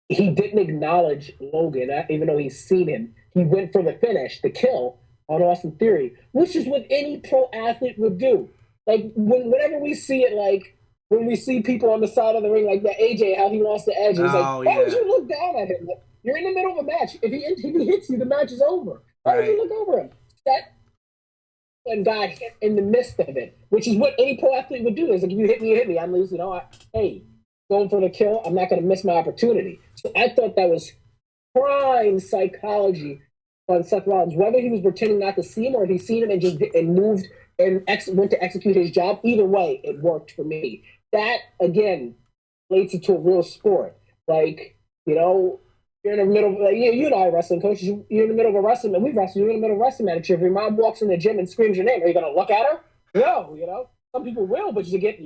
he didn't acknowledge Logan, even though he's seen him. He went for the finish, the kill on Austin Theory, which is what any pro athlete would do. Like whenever we see it, like when we see people on the side of the ring, like that AJ, how he lost the edge, he's like, why would you look down at him? Like, you're in the middle of a match. If he hits you, the match is over. Why would you look over him? That and got hit in the midst of it, which is what any pro athlete would do. Is like, if you hit me, you hit me. I'm losing. Hey, going for the kill. I'm not going to miss my opportunity. So I thought that was prime psychology on Seth Rollins. Whether he was pretending not to see him or if he seen him and just moved and went to execute his job, either way, it worked for me. That again relates it to a real sport. Like, you know, you're in the middle of, like, you and I are wrestling coaches. You're in the middle of a wrestling, and we wrestle. You're in the middle of a wrestling match. If your mom walks in the gym and screams your name, are you going to look at her? No, you know. Some people will, but you get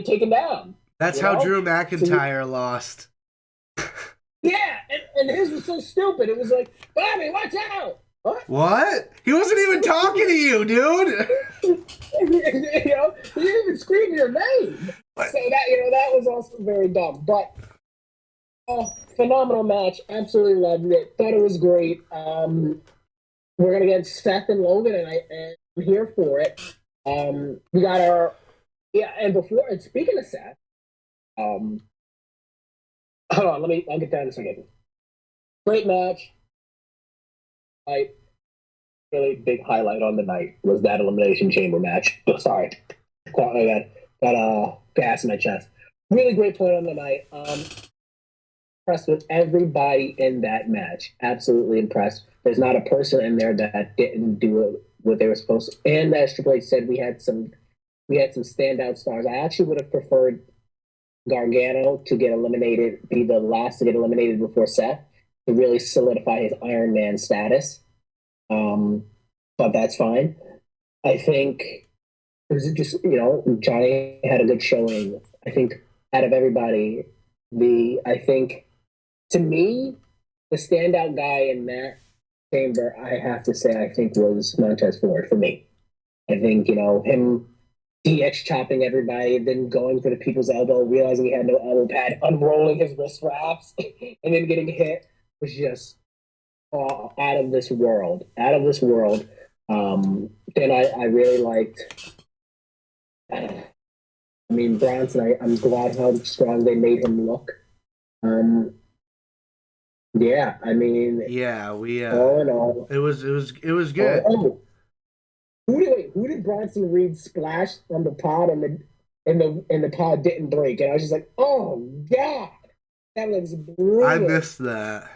taken down. That's how Drew McIntyre lost. Yeah, and his was so stupid. It was like, Bobby, watch out. What? He wasn't even talking to you, dude. You know, he didn't even scream your name. What? So that was also very dumb. But phenomenal match. Absolutely loved it. Thought it was great. We're gonna get Seth and Logan, and I'm here for it. We got and speaking of Seth, hold on, I'll get down in a second. Great match. Really big highlight on the night was that Elimination Chamber match. Oh, sorry, I got gas in my chest. Really great point on the night. Impressed with everybody in that match. Absolutely impressed. There's not a person in there that didn't do what they were supposed to. And as Triple H said, we had some standout stars. I actually would have preferred Gargano to get eliminated, be the last to get eliminated before Seth, to really solidify his Iron Man status. But that's fine. I think it was just, Johnny had a good showing. I think out of everybody, to me, the standout guy in that chamber, I have to say, I think was Montez Ford for me. I think, him DX chopping everybody, then going for the people's elbow, realizing he had no elbow pad, unrolling his wrist wraps, and then getting hit was just out of this world. Then I really liked, Bronson, I'm glad how strong they made him look. Yeah, we all in all, it was good. Who did Bronson Reed splash on the pod and the pod didn't break? And I was just like, oh god, that looks brutal. I missed that.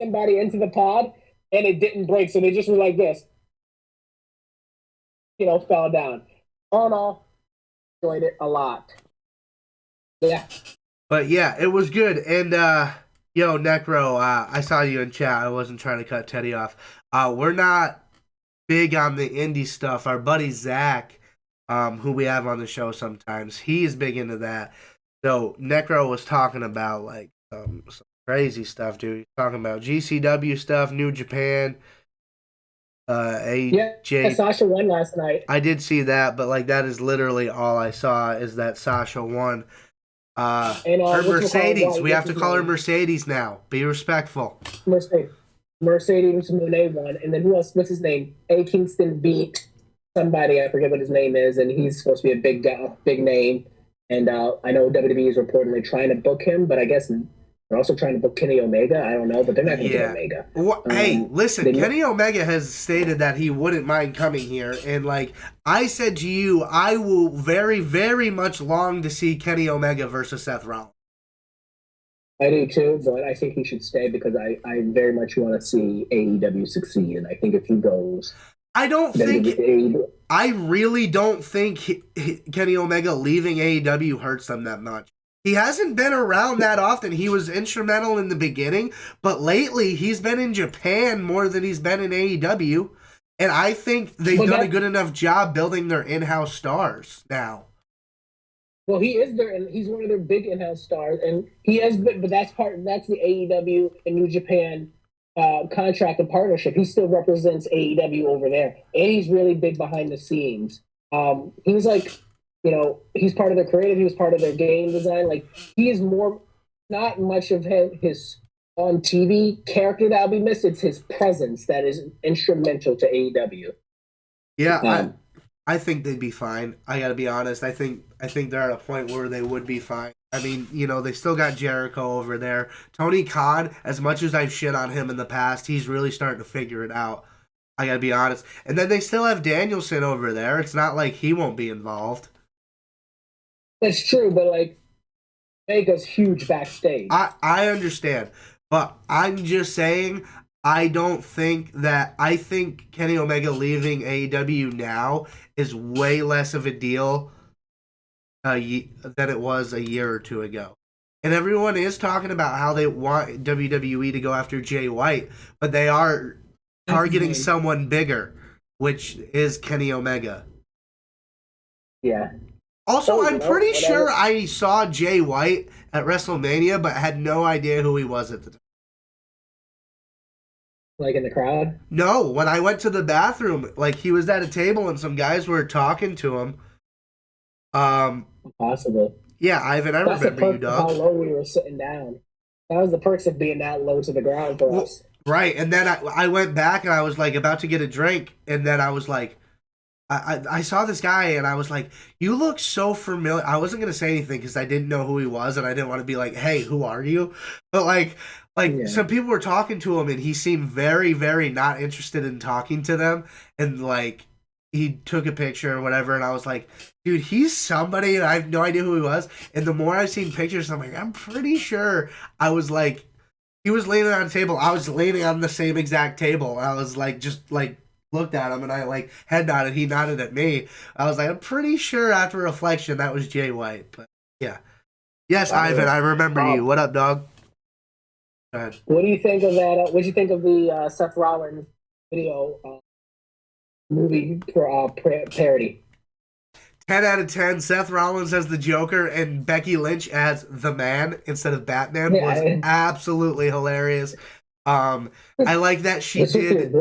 Somebody into the pod and it didn't break, so they just were like this, fell down. All in all, enjoyed it a lot. Yeah. But yeah, it was good. And Necro, I saw you in chat. I wasn't trying to cut Teddy off. We're not big on the indie stuff. Our buddy Zach, who we have on the show sometimes, he's big into that. So Necro was talking about like some crazy stuff, dude. He's talking about GCW stuff, New Japan, AJ. Sasha won last night. I did see that, but like that is literally all I saw is that Sasha won. Her Mercedes. We have to call her Mercedes now. Be respectful. Mercedes Monet won, and then who else? What's his name? A. Kingston beat somebody. I forget what his name is, and he's supposed to be a big name. And I know WWE is reportedly trying to book him, but I guess they're also trying to book Kenny Omega. I don't know, but they're not going to get Omega. Hey, listen, Kenny Omega has stated that he wouldn't mind coming here. And like I said to you, I will very, very much long to see Kenny Omega versus Seth Rollins. I do too, but I think he should stay because I very much want to see AEW succeed. And I think if he goes... I really don't think Kenny Omega leaving AEW hurts them that much. He hasn't been around that often. He was instrumental in the beginning, but lately he's been in Japan more than he's been in AEW. And I think they've done a good enough job building their in-house stars now. Well, he is there, and he's one of their big in-house stars, and he has been. But that's the AEW and New Japan contract and partnership, he still represents AEW over there, and he's really big behind the scenes. He's like, he's part of their creative. He was part of their game design. Like he is more, not much of his on TV character that'll be missed. It's his presence that is instrumental to AEW. Yeah, I think they'd be fine. I gotta be honest. I think they're at a point where they would be fine. I mean, they still got Jericho over there. Tony Khan, as much as I've shit on him in the past, he's really starting to figure it out. I gotta be honest. And then they still have Danielson over there. It's not like he won't be involved. That's true, but like Vega's huge backstage. I understand. But I'm just saying, I think Kenny Omega leaving AEW now is way less of a deal than it was a year or two ago. And everyone is talking about how they want WWE to go after Jay White, but they are targeting someone bigger, which is Kenny Omega. Yeah. Also, I'm pretty sure I saw Jay White at WrestleMania, but had no idea who he was at the time. Like in the crowd? No, when I went to the bathroom, like he was at a table and some guys were talking to him. Possible. Yeah, Ivan, I remember you, dog. How low we were sitting down. That was the perks of being that low to the ground for us. Right, and then I went back and I was like about to get a drink, and then I was like, I saw this guy and I was like, you look so familiar. I wasn't gonna say anything because I didn't know who he was and I didn't want to be like, hey, who are you? But like some people were talking to him and he seemed very, very not interested in talking to them, and like he took a picture or whatever, and I was like, dude, he's somebody, and I have no idea who he was. And the more I've seen pictures, I'm like, I'm pretty sure I was like, he was leaning on a table, I was leaning on the same exact table. I was like, just like looked at him and I like head nodded, he nodded at me. I was like, I'm pretty sure after reflection that was Jay White. But yeah. Yes, Ivan, I remember you. What up, dog? Go ahead. What do you think of that? What do you think of the Seth Rollins video movie parody? 10 out of 10. Seth Rollins as the Joker and Becky Lynch as the Man instead of Batman was absolutely hilarious. I like that she did.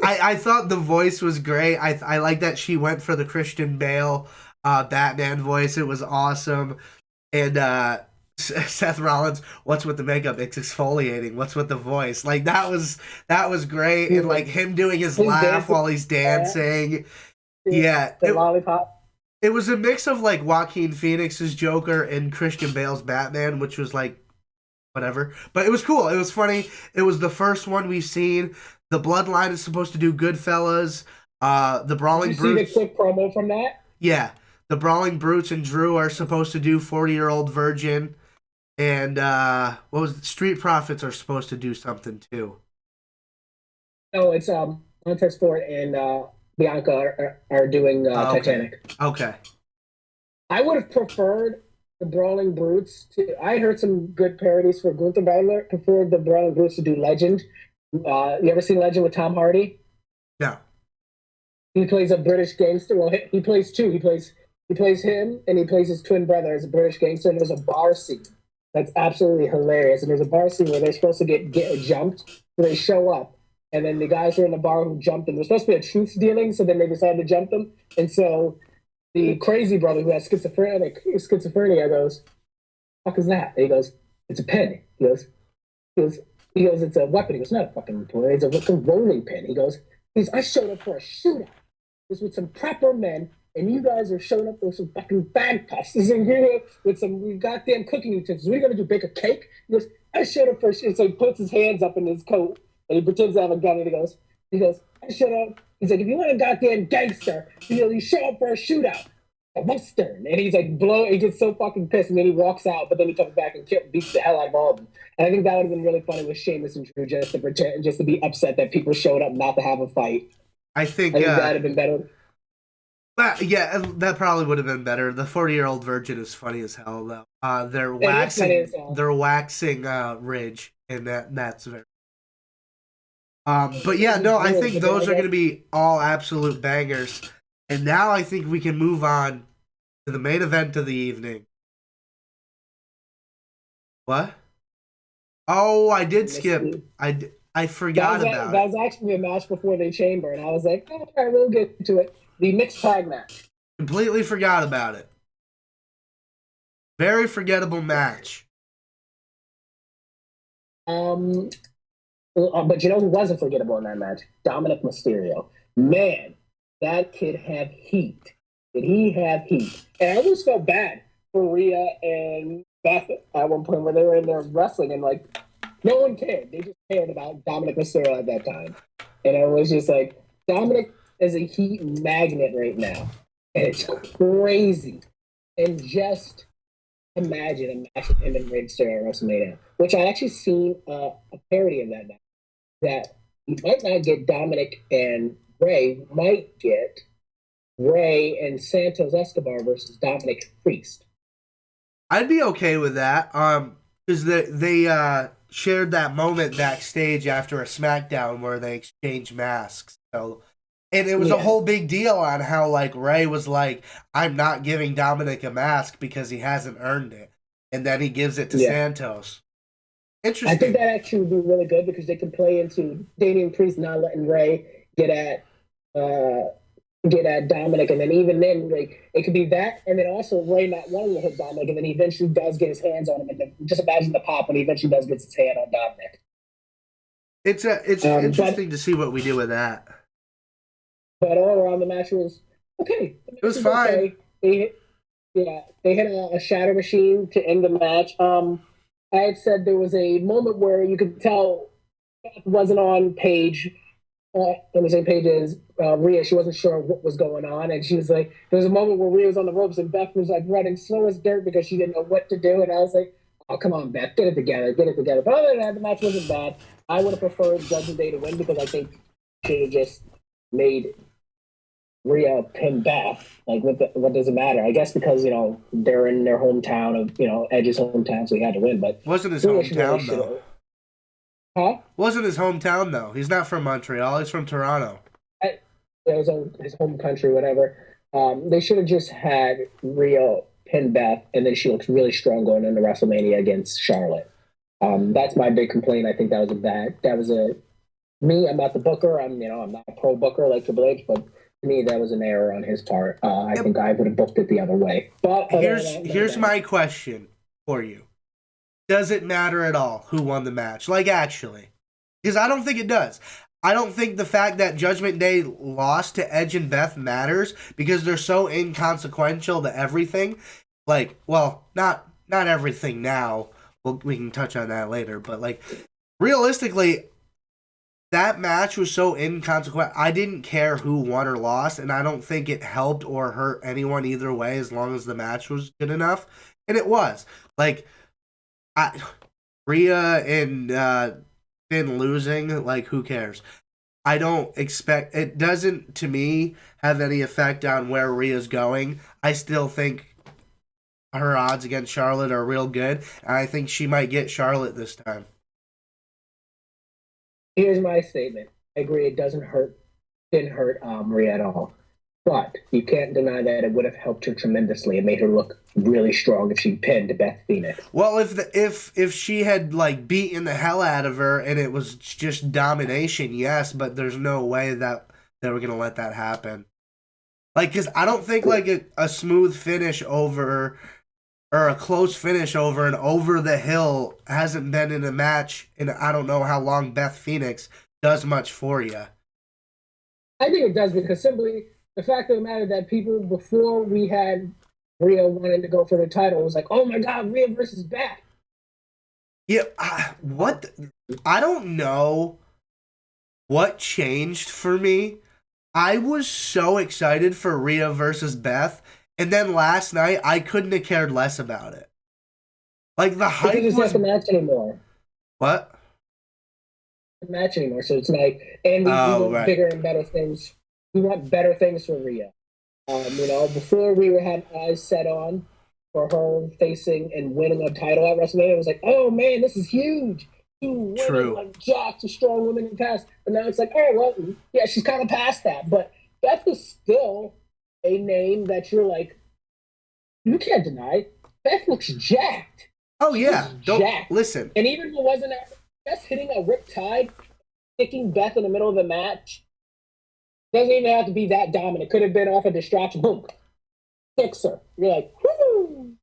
I thought the voice was great. I like that she went for the Christian Bale Batman voice. It was awesome. And Seth Rollins, what's with the makeup? It's exfoliating. What's with the voice? Like that was great. And like him doing his laugh while he's dancing. Yeah. The lollipop. It was a mix of like Joaquin Phoenix's Joker and Christian Bale's Batman, which was like whatever. But it was cool. It was funny. It was the first one we've seen. The Bloodline is supposed to do Goodfellas. The Brawling Brutes. Did you see the quick promo from that? Yeah. The Brawling Brutes and Drew are supposed to do 40-Year-Old Virgin. And what was it? Street Profits are supposed to do something too. No, it's Montez Ford and Bianca are doing Titanic. Okay. I would have preferred the Brawling Brutes to. I heard some good parodies for Gunther Butler. Preferred the Brawling Brutes to do Legend. You ever seen Legend with Tom Hardy? No. He plays a British gangster. Well, he plays two. He plays him and he plays his twin brother as a British gangster. And there's a bar scene that's absolutely hilarious. And there's a bar scene where they're supposed to get jumped. So they show up. And then the guys are in the bar who jumped them. There's supposed to be a truth dealing, so then they decided to jump them. And so the crazy brother who has schizophrenia goes, "What the fuck is that?" And he goes, "It's a pen." He goes, "It's a weapon." He goes, "Not a fucking toy. It's a fucking rolling pin." He goes, "I showed up for a shootout. It's with some proper men, and you guys are showing up with some fucking bad puffs with some goddamn cooking utensils. What are you gonna do? Bake a cake?" He goes, "I showed up for a shootout." So he puts his hands up in his coat. And he pretends to have a gun, and he goes, "I shut up." He's like, "If you want a goddamn gangster, you show up for a shootout. A Western." And he's like, he gets so fucking pissed, and then he walks out, but then he comes back and beats the hell out of all of them. And I think that would have been really funny with Sheamus and Drew just to be upset that people showed up not to have a fight. I think that would have been better. Yeah, that probably would have been better. The 40-Year-Old Virgin is funny as hell, though. They're waxing Ridge, and that's very. But yeah, no, I think those are going to be all absolute bangers. And now I think we can move on to the main event of the evening. What? Oh, I did skip. I I forgot about that it. was actually a match before the Chamber, and I was like, all right, we'll get to it. The mixed tag match. Completely forgot about it. Very forgettable match. But you know who wasn't forgettable in that match? Dominic Mysterio. Man, that kid had heat. Did he have heat? And I always felt bad for Rhea and Beth at one point where they were in there wrestling and like no one cared. They just cared about Dominic Mysterio at that time. And it was just like Dominic is a heat magnet right now. And it's crazy. And just imagine a match with him and Rey Mysterio at WrestleMania, which I actually seen a parody of that match. That you might not get Dominic and Ray, might get Ray and Santos Escobar versus Dominic Priest. I'd be okay with that. Because they shared that moment backstage after a SmackDown where they exchanged masks. So, and it was a whole big deal on how like Ray was like, "I'm not giving Dominic a mask because he hasn't earned it," and then he gives it to Santos. Interesting. I think that actually would be really good because they can play into Damian Priest not letting Ray get at Dominic, and then even then, like it could be that, and then also Ray not wanting to hit Dominic, and then he eventually does get his hands on him, and then just imagine the pop when he eventually does get his hand on Dominic. It's interesting to see what we do with that. But all around, the match was okay. It was fine. Okay. They hit a shatter machine to end the match. I had said there was a moment where you could tell Beth wasn't on page, on the same page as Rhea. She wasn't sure what was going on, and she was like, there was a moment where Rhea was on the ropes and Beth was like running slow as dirt because she didn't know what to do, and I was like, oh, come on, Beth, get it together. But other than that, the match wasn't bad. I would have preferred Judgment Day to win because I think she should have just made Rhea pin Beth. Like, what does it matter? I guess because, they're in their hometown of, Edge's hometown, so he had to win. But wasn't his hometown, though. Huh? Wasn't his hometown, though. He's not from Montreal. He's from Toronto. It was his home country, whatever. They should have just had Rhea pin Beth, and then she looks really strong going into WrestleMania against Charlotte. That's my big complaint. I think that was me. I'm not the booker. I'm not a pro booker like Triple H, but to me, that was an error on his part. I think I would have booked it the other way. But here's my question for you. Does it matter at all who won the match? Like, actually. Because I don't think it does. I don't think the fact that Judgment Day lost to Edge and Beth matters because they're so inconsequential to everything. Like, well, not everything now. We can touch on that later. But, like, realistically, that match was so inconsequential. I didn't care who won or lost, and I don't think it helped or hurt anyone either way as long as the match was good enough. And it was. Like, Rhea and Finn losing, like, who cares? I don't expect... It doesn't, to me, have any effect on where Rhea's going. I still think her odds against Charlotte are real good, and I think she might get Charlotte this time. Here's my statement. I agree. It didn't hurt Rhea at all. But you can't deny that it would have helped her tremendously. It made her look really strong if she pinned Beth Phoenix. Well, if she had like beaten the hell out of her and it was just domination, yes, but there's no way that they were gonna let that happen. Like, because I don't think like a smooth finish over or a close finish over and over the hill hasn't been in a match in I don't know how long Beth Phoenix does much for you. I think it does because simply the fact of the matter that people before we had Rhea wanting to go for the title was like, oh my God, Rhea versus Beth. Yeah, I don't know what changed for me. I was so excited for Rhea versus Beth, and then last night I couldn't have cared less about it. Like the hype was not the match anymore. What? The match anymore, so it's like, and we want bigger and better things. We want better things for Rhea. Before we had eyes set on for her facing and winning a title at WrestleMania, it was like, oh man, this is huge. True. Like Jock to strong women in the past. But now it's like, oh, well, yeah, she's kind of past that. But Beth is still a name that you're like, you can't deny. Beth looks jacked. Oh, yeah. Don't jacked. Listen. And even if it wasn't Beth hitting a Riptide kicking Beth in the middle of the match doesn't even have to be that dominant. Could have been off a distraction. Boom. Kicks her. You're like, whoo!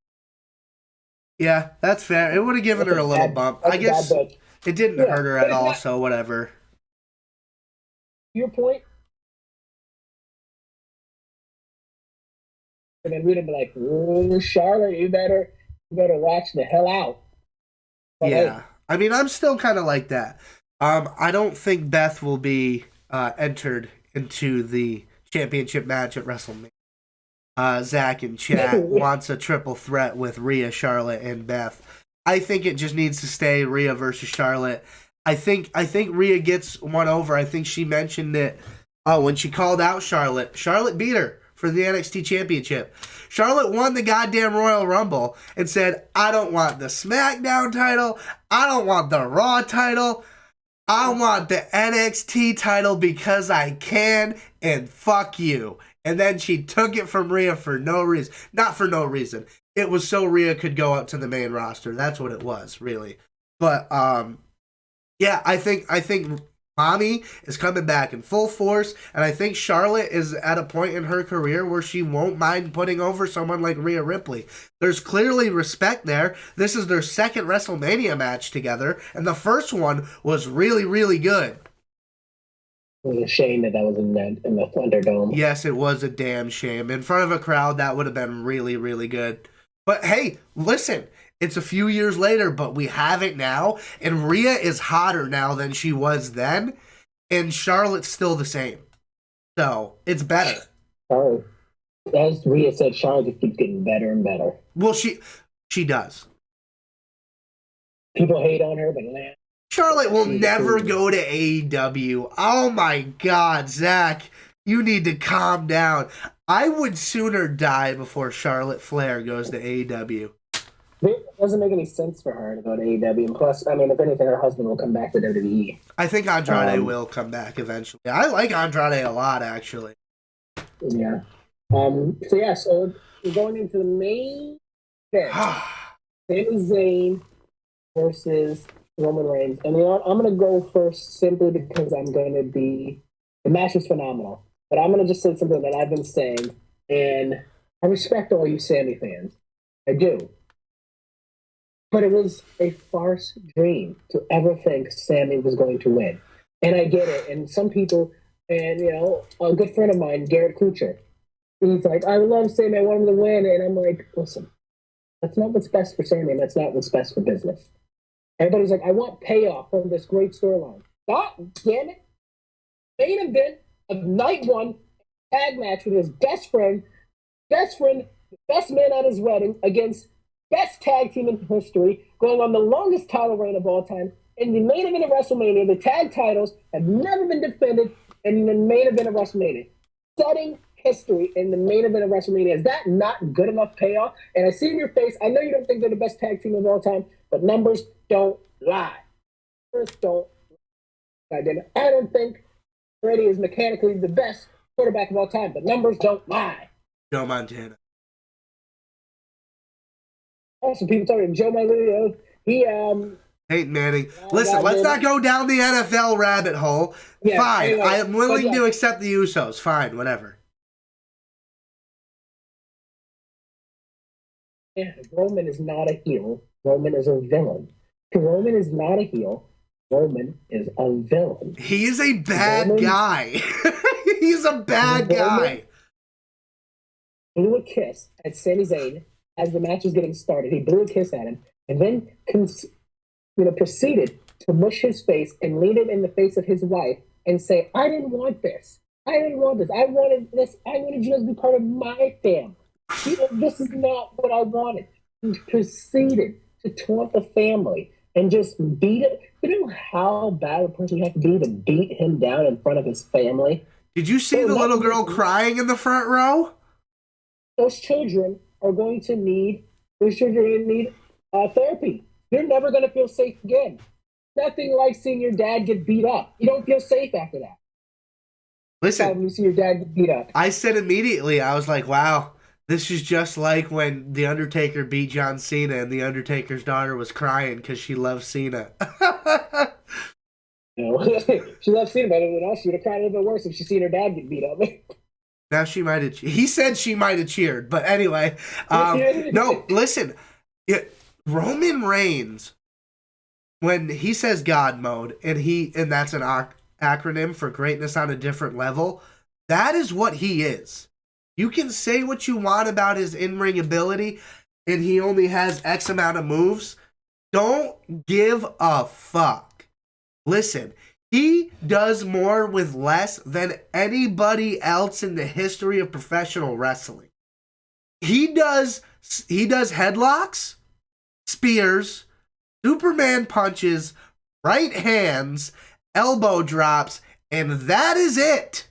Yeah, that's fair. It would have given her a little bump. I guess it didn't hurt her at all, so whatever. Your point? And then we'd have been like, "Ooh, Charlotte, you better watch the hell out." But yeah. I mean, I'm still kind of like that. I don't think Beth will be entered into the championship match at WrestleMania. Zach in chat wants a triple threat with Rhea, Charlotte, and Beth. I think it just needs to stay Rhea versus Charlotte. I think Rhea gets one over. I think she mentioned it when she called out Charlotte. Charlotte beat her for the NXT Championship. Charlotte won the goddamn Royal Rumble and said, I don't want the SmackDown title. I don't want the Raw title. I want the NXT title because I can, and fuck you. And then she took it from Rhea for no reason. Not for no reason. It was so Rhea could go up to the main roster. That's what it was, really. But, yeah, I think Mommy is coming back in full force, and I think Charlotte is at a point in her career where she won't mind putting over someone like Rhea Ripley. There's clearly respect there. This is their second WrestleMania match together, and the first one was really, really good. It was a shame that was in the Thunderdome. Yes, it was a damn shame. In front of a crowd, that would have been really, really good. But hey, listen, it's a few years later, but we have it now, and Rhea is hotter now than she was then, and Charlotte's still the same. So, it's better. Oh, as Rhea said, Charlotte keeps getting better and better. Well, she does. People hate on her, but man, Charlotte will never go to AEW. Oh my God, Zach, you need to calm down. I would sooner die before Charlotte Flair goes to AEW. It doesn't make any sense for her to go to AEW. And plus, I mean, if anything, her husband will come back to WWE. I think Andrade will come back eventually. I like Andrade a lot, actually. Yeah. So we're going into the main event. Sami Zayn versus Roman Reigns. And I'm going to go first simply because the match is phenomenal. But I'm going to just say something that I've been saying. And I respect all you Sami fans. I do. But it was a farce dream to ever think Sami was going to win. And I get it. And some people, and a good friend of mine, Garrett Kuchar, he's like, I love Sami, I want him to win. And I'm like, listen, that's not what's best for Sami, and that's not what's best for business. Everybody's like, I want payoff from this great storyline. God damn it. Main event of night one, tag match with his best friend, the best man at his wedding, against best tag team in history, going on the longest title reign of all time. In the main event of WrestleMania, the tag titles have never been defended in the main event of WrestleMania. Setting history in the main event of WrestleMania. Is that not good enough payoff? And I see in your face, I know you don't think they're the best tag team of all time, but numbers don't lie. Numbers don't lie. I don't think Brady is mechanically the best quarterback of all time, but numbers don't lie. Joe Montana. Also, people talking Joe Montana, Peyton Manning. Listen, let's not go down the NFL rabbit hole. Yeah, fine, anyway, I am willing to accept the Usos. Fine, whatever. Yeah, Roman is not a heel. Roman is a villain. Roman is not a heel. Roman is a villain. He is a bad guy. He's a bad guy. Blew a kiss at Sami Zayn as the match was getting started. He blew a kiss at him, and then proceeded to mush his face and lean it in the face of his wife and say, I didn't want this. I didn't want this. I wanted this. I wanted you to be part of my family. This is not what I wanted. He proceeded to taunt the family and just beat it. You know how bad a person you have to be to beat him down in front of his family? Did you see the little girl crying in the front row? Those children are going to need therapy. You're never going to feel safe again. Nothing like seeing your dad get beat up. You don't feel safe after that. Listen, you see your dad get beat up. I said immediately, I was like, wow, this is just like when The Undertaker beat John Cena and The Undertaker's daughter was crying because she loves Cena. You know, she loves seeing it, but she would have cried a little bit worse if she seen her dad get beat up. Now she might have. He said she might have cheered, but anyway. No, listen. Roman Reigns, when he says God mode, and that's an acronym for greatness on a different level, that is what he is. You can say what you want about his in-ring ability, and he only has X amount of moves. Don't give a fuck. Listen, he does more with less than anybody else in the history of professional wrestling. He does headlocks, spears, Superman punches, right hands, elbow drops, and that is it.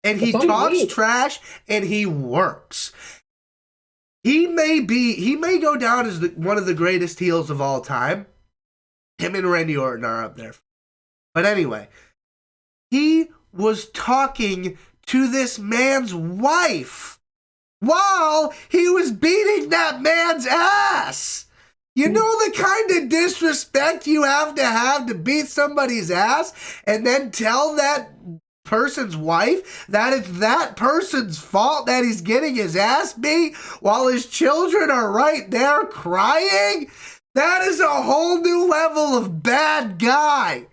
And he talks trash and he works. He may go down as one of the greatest heels of all time. Him and Randy Orton are up there. But anyway, he was talking to this man's wife while he was beating that man's ass. You know the kind of disrespect you have to beat somebody's ass and then tell that person's wife that it's that person's fault that he's getting his ass beat while his children are right there crying? That is a whole new level of bad guy.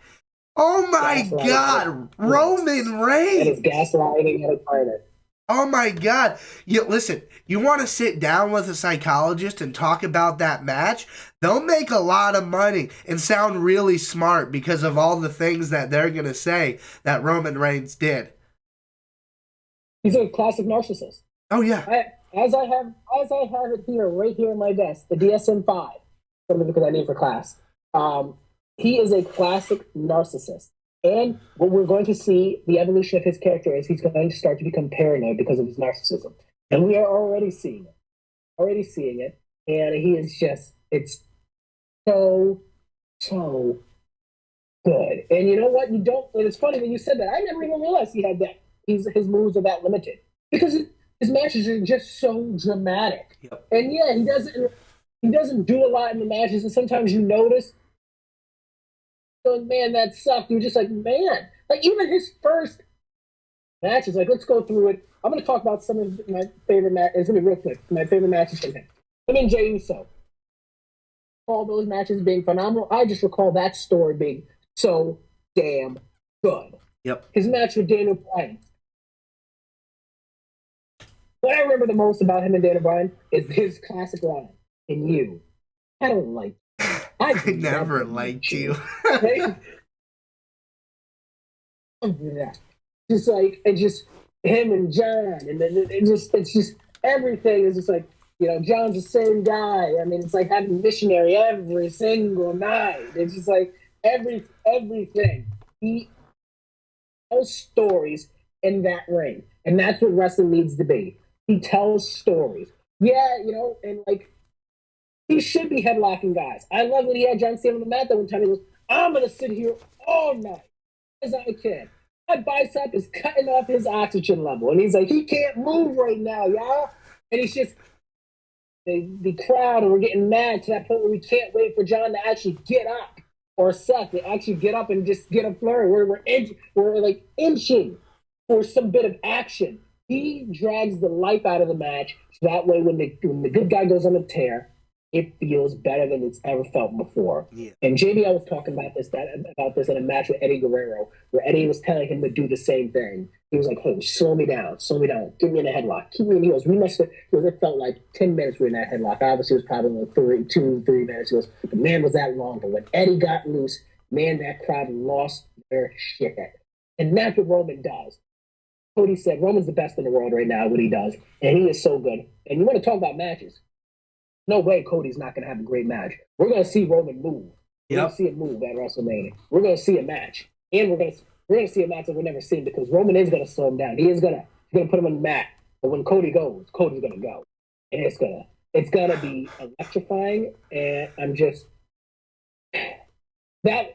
Oh my God, Roman Reigns. It is gaslighting at a planet. Oh my God. Listen, you want to sit down with a psychologist and talk about that match? They'll make a lot of money and sound really smart because of all the things that they're going to say that Roman Reigns did. He's a classic narcissist. Oh yeah. As I have it here, right here in my desk, the DSM-5, something because I need for class. He is a classic narcissist. And what we're going to see, the evolution of his character is he's going to start to become paranoid because of his narcissism. And we are already seeing it. And he is just, it's so good. And you know what? And it's funny that you said that. I never even realized he had that. His moves are that limited. Because his matches are just so dramatic. Yep. And yeah, he doesn't do a lot in the matches. And sometimes you notice, man, that sucked. You're just like, man. Like, even his first matches, like, let's go through it. I'm going to talk about some of my favorite matches. It's going to be real quick. My favorite matches from him. Him and Jey Uso. All those matches being phenomenal. I just recall that story being so damn good. Yep. His match with Daniel Bryan. What I remember the most about him and Daniel Bryan is his classic line. And you, I don't like you. I never liked you. Just like, and just him and John, and then it's just everything is just like, you know, John's the same guy. I mean, it's like having missionary every single night. It's just like everything. He tells stories in that ring, and that's what wrestling needs to be. He tells stories. Yeah, you know, and like, he should be headlocking guys. I love when he had John Cena on the mat that one time. He goes, I'm going to sit here all night as I can. My bicep is cutting off his oxygen level. And he's like, he can't move right now, y'all. And he's just, the crowd, and we're getting mad to that point where we can't wait for John to actually get up, or Seth to actually get up and just get a flurry. We're like inching for some bit of action. He drags the life out of the match. So that way when the good guy goes on a tear, it feels better than it's ever felt before. Yeah. And JBL was talking about this in a match with Eddie Guerrero, where Eddie was telling him to do the same thing. He was like, hey, slow me down, get me in a headlock, keep me in heels. It felt like 10 minutes we were in that headlock. Obviously, it was probably like 2-3 minutes. He goes, but man, was that long. But when Eddie got loose, man, that crowd lost their shit. And that's what Roman does. Cody said, Roman's the best in the world right now, what he does. And he is so good. And you want to talk about matches. No way Cody's not going to have a great match. We're going to see Roman move. We're going to see him move at WrestleMania. We're going to see a match. And we're going to see a match that we've never seen because Roman is going to slow him down. He's going to put him on the mat. But when Cody goes, Cody's going to go. And it's going to be electrifying. And I'm just... We'll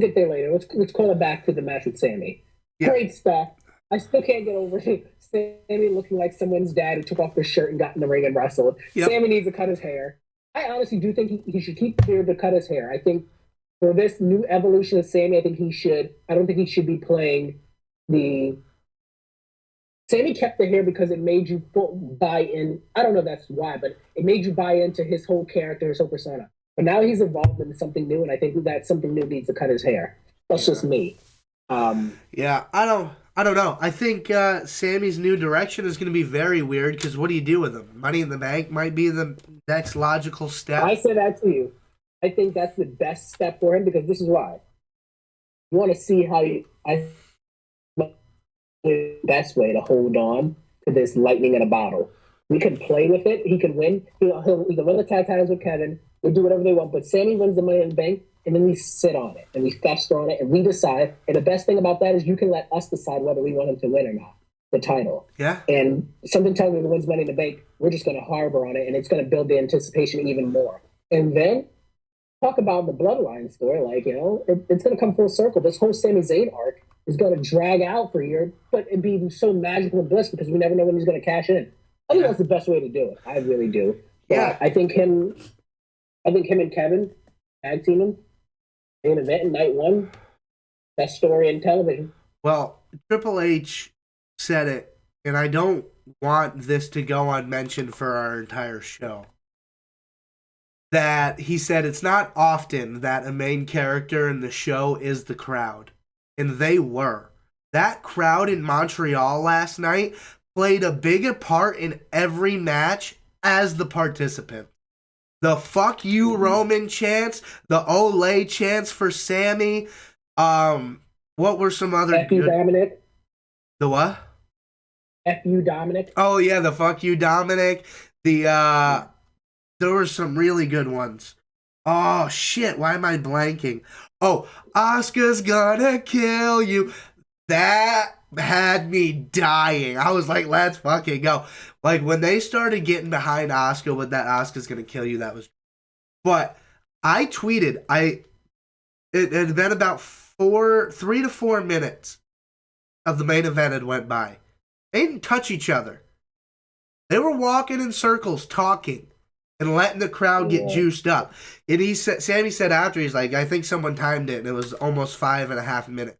get there later. Let's call it back to the match with Sammy. Yeah. Great stuff. I still can't get over Sammy looking like someone's dad who took off his shirt and got in the ring and wrestled. Yep. Sammy needs to cut his hair. I honestly do think he should keep the beard to cut his hair. I think for this new evolution of Sammy, I think he should. I don't think he should be playing the. Sammy kept the hair because it made you buy in. I don't know if that's why, but it made you buy into his whole character, his whole persona. But now he's evolved into something new, and I think that something new needs to cut his hair. That's just me. Yeah, I don't know. I think Sammy's new direction is going to be very weird because what do you do with him? Money in the Bank might be the next logical step. I said that to you. I think that's the best step for him because this is why. You want to see how the best way to hold on to this lightning in a bottle. We can play with it. He can win. He can win the tag titles with Kevin. They do whatever they want. But Sammy wins the Money in the Bank, and then we sit on it, and we fester on it, and we decide. And the best thing about that is you can let us decide whether we want him to win or not, the title. Yeah. And something tells me if he wins Money in the Bank, we're just going to harbor on it, and it's going to build the anticipation even more. And then talk about the Bloodline story. Like, it's going to come full circle. This whole Sami Zayn arc is going to drag out for a year, but it'd be so magical and bliss because we never know when he's going to cash in. I think that's the best way to do it. I really do. Yeah. I think him and Kevin tag teaming main event in night one. Best story in television. Well, Triple H said it, and I don't want this to go unmentioned for our entire show. That he said it's not often that a main character in the show is the crowd. And they were. That crowd in Montreal last night played a bigger part in every match as the participant. The fuck you Roman chants, the Olay chants for Sammy. What were some other F you Dominic. The what? F you Dominic. Oh yeah, the fuck you Dominic. There were some really good ones. Oh shit, why am I blanking? Oh, Asuka's gonna kill you. That had me dying. I was like, let's fucking go. Like, when they started getting behind Asuka with that Asuka's gonna kill you, that was... But I tweeted, it had been about 3 to 4 minutes of the main event had went by. They didn't touch each other. They were walking in circles, talking, and letting the crowd get juiced up. And Sammy said after, he's like, I think someone timed it, and it was almost 5.5 minutes.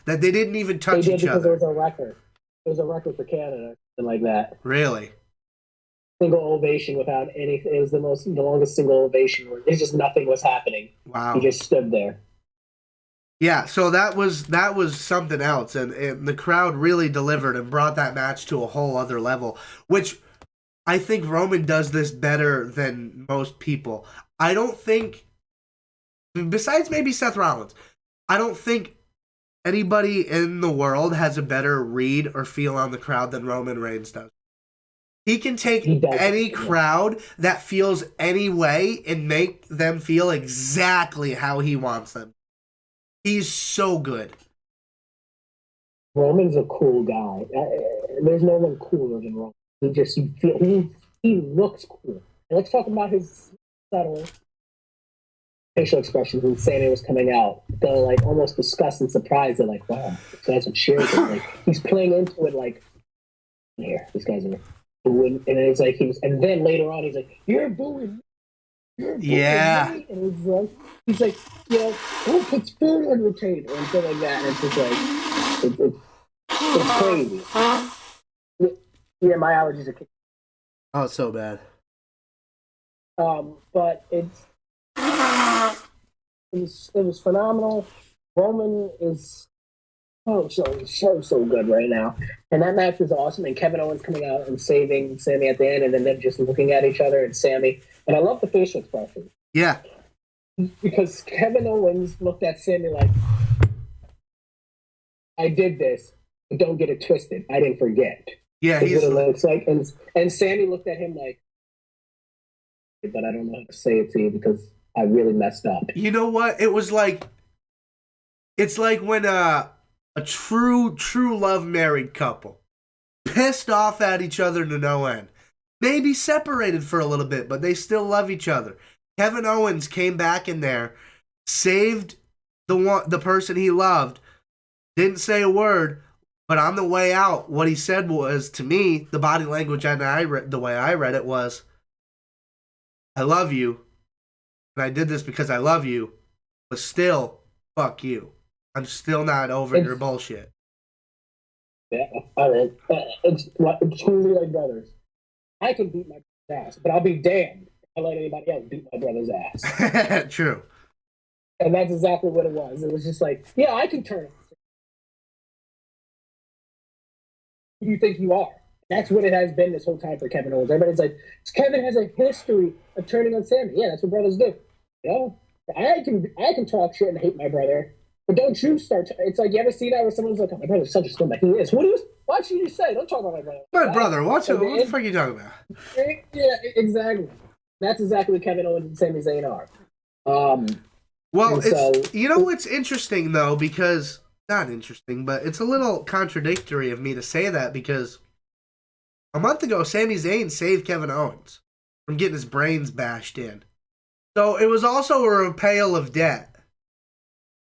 That they didn't even touch each other. There was a record. There was a record for Canada, something like that. Really? Single ovation without anything. It was the longest single ovation where it's just nothing was happening. Wow. He just stood there. Yeah, so that was something else, and the crowd really delivered and brought that match to a whole other level, which I think Roman does this better than most people. I don't think, besides maybe Seth Rollins, I don't think anybody in the world has a better read or feel on the crowd than Roman Reigns does. He can take any crowd that feels any way and make them feel exactly how he wants them. He's so good. Roman's a cool guy. There's no one cooler than Roman. He looks cool. And let's talk about his subtle facial expressions when Sammy was coming out. They're like almost disgust and surprised. They're like, wow, this guy's a cheerleader. Like, he's playing into it like, here, these guys are booing. And it's like and then later on he's like, you're booing. Yeah. Me? And he's like, who puts food on your table and stuff like that. And it's just like, it's crazy. Yeah, my allergies are kicking. Oh, it's so bad. But it was phenomenal. Roman is so good right now, and that match was awesome. And Kevin Owens coming out and saving Sammy at the end, and then them just looking at each other and Sammy. And I love the facial expression. Yeah, because Kevin Owens looked at Sammy like, "I did this, but don't get it twisted. I didn't forget." Yeah, what it looks like, and Sammy looked at him like, but I don't know how to say it to you because I really messed up. You know what? It's like when a true love married couple pissed off at each other to no end. Maybe separated for a little bit, but they still love each other. Kevin Owens came back in there, saved the person he loved, didn't say a word, but on the way out, what he said was, to me, the body language and the way I read it was, I love you, and I did this because I love you, but still, fuck you. I'm still not over your bullshit. Yeah, all right. It's truly like brothers. I can beat my ass, but I'll be damned if I let anybody else beat my brother's ass. True. And that's exactly what it was. It was just like, yeah, I can turn. Who do you think you are? That's what it has been this whole time for Kevin Owens. Everybody's like, Kevin has a history of turning on Sammy. Yeah, that's what brothers do. Yeah, I can talk shit and hate my brother, but don't you start. It's like, you ever see that where someone's like, oh, my brother's such a scumbag. He is. Why should you say? Don't talk about my brother. My brother, what the fuck are you talking about? Yeah, exactly. That's exactly what Kevin Owens and Sami Zayn are. Well, it's interesting though, because not interesting, but it's a little contradictory of me to say that, because a month ago, Sami Zayn saved Kevin Owens from getting his brains bashed in. So it was also a repayal of debt.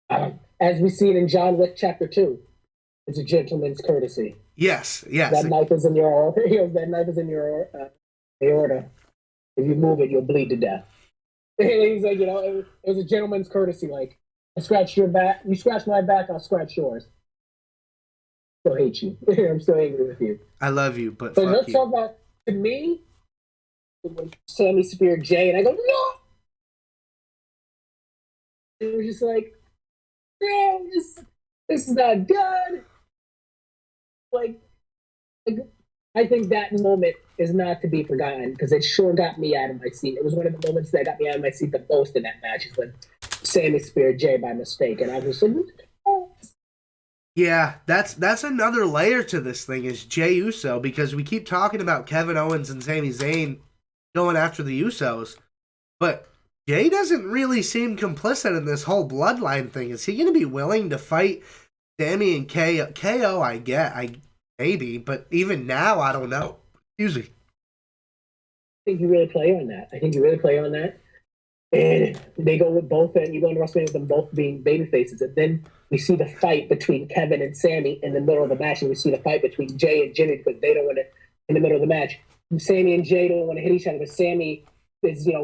As we see it in John Wick Chapter 2, it's a gentleman's courtesy. Yes. That knife is in your aorta. If you move it, you'll bleed to death. He's like, it was a gentleman's courtesy. Like, I scratch your back, you scratch my back, I'll scratch yours. I still hate you. I'm still angry with you. I love you, but let's talk about, to me, when Sammy speared Jay, and I go, no! It was just like, no, this is not good. Like, I think that moment is not to be forgotten, because it sure got me out of my seat. It was one of the moments that got me out of my seat the most in that match, is when Sammy speared Jay by mistake, and I was like, oh. Yeah, that's another layer to this thing, is Jay Uso, because we keep talking about Kevin Owens and Sami Zayn going after the Usos, but Jay doesn't really seem complicit in this whole bloodline thing. Is he going to be willing to fight Sammy and KO? KO, maybe, but even now, I don't know. Excuse me. I think you really play on that. And they go with both, and you go into WrestleMania with them both being baby faces. And then we see the fight between Kevin and Sammy in the middle of the match, and we see the fight between Jay and Jimmy, because they don't want to, in the middle of the match, Sammy and Jay don't want to hit each other, but Sammy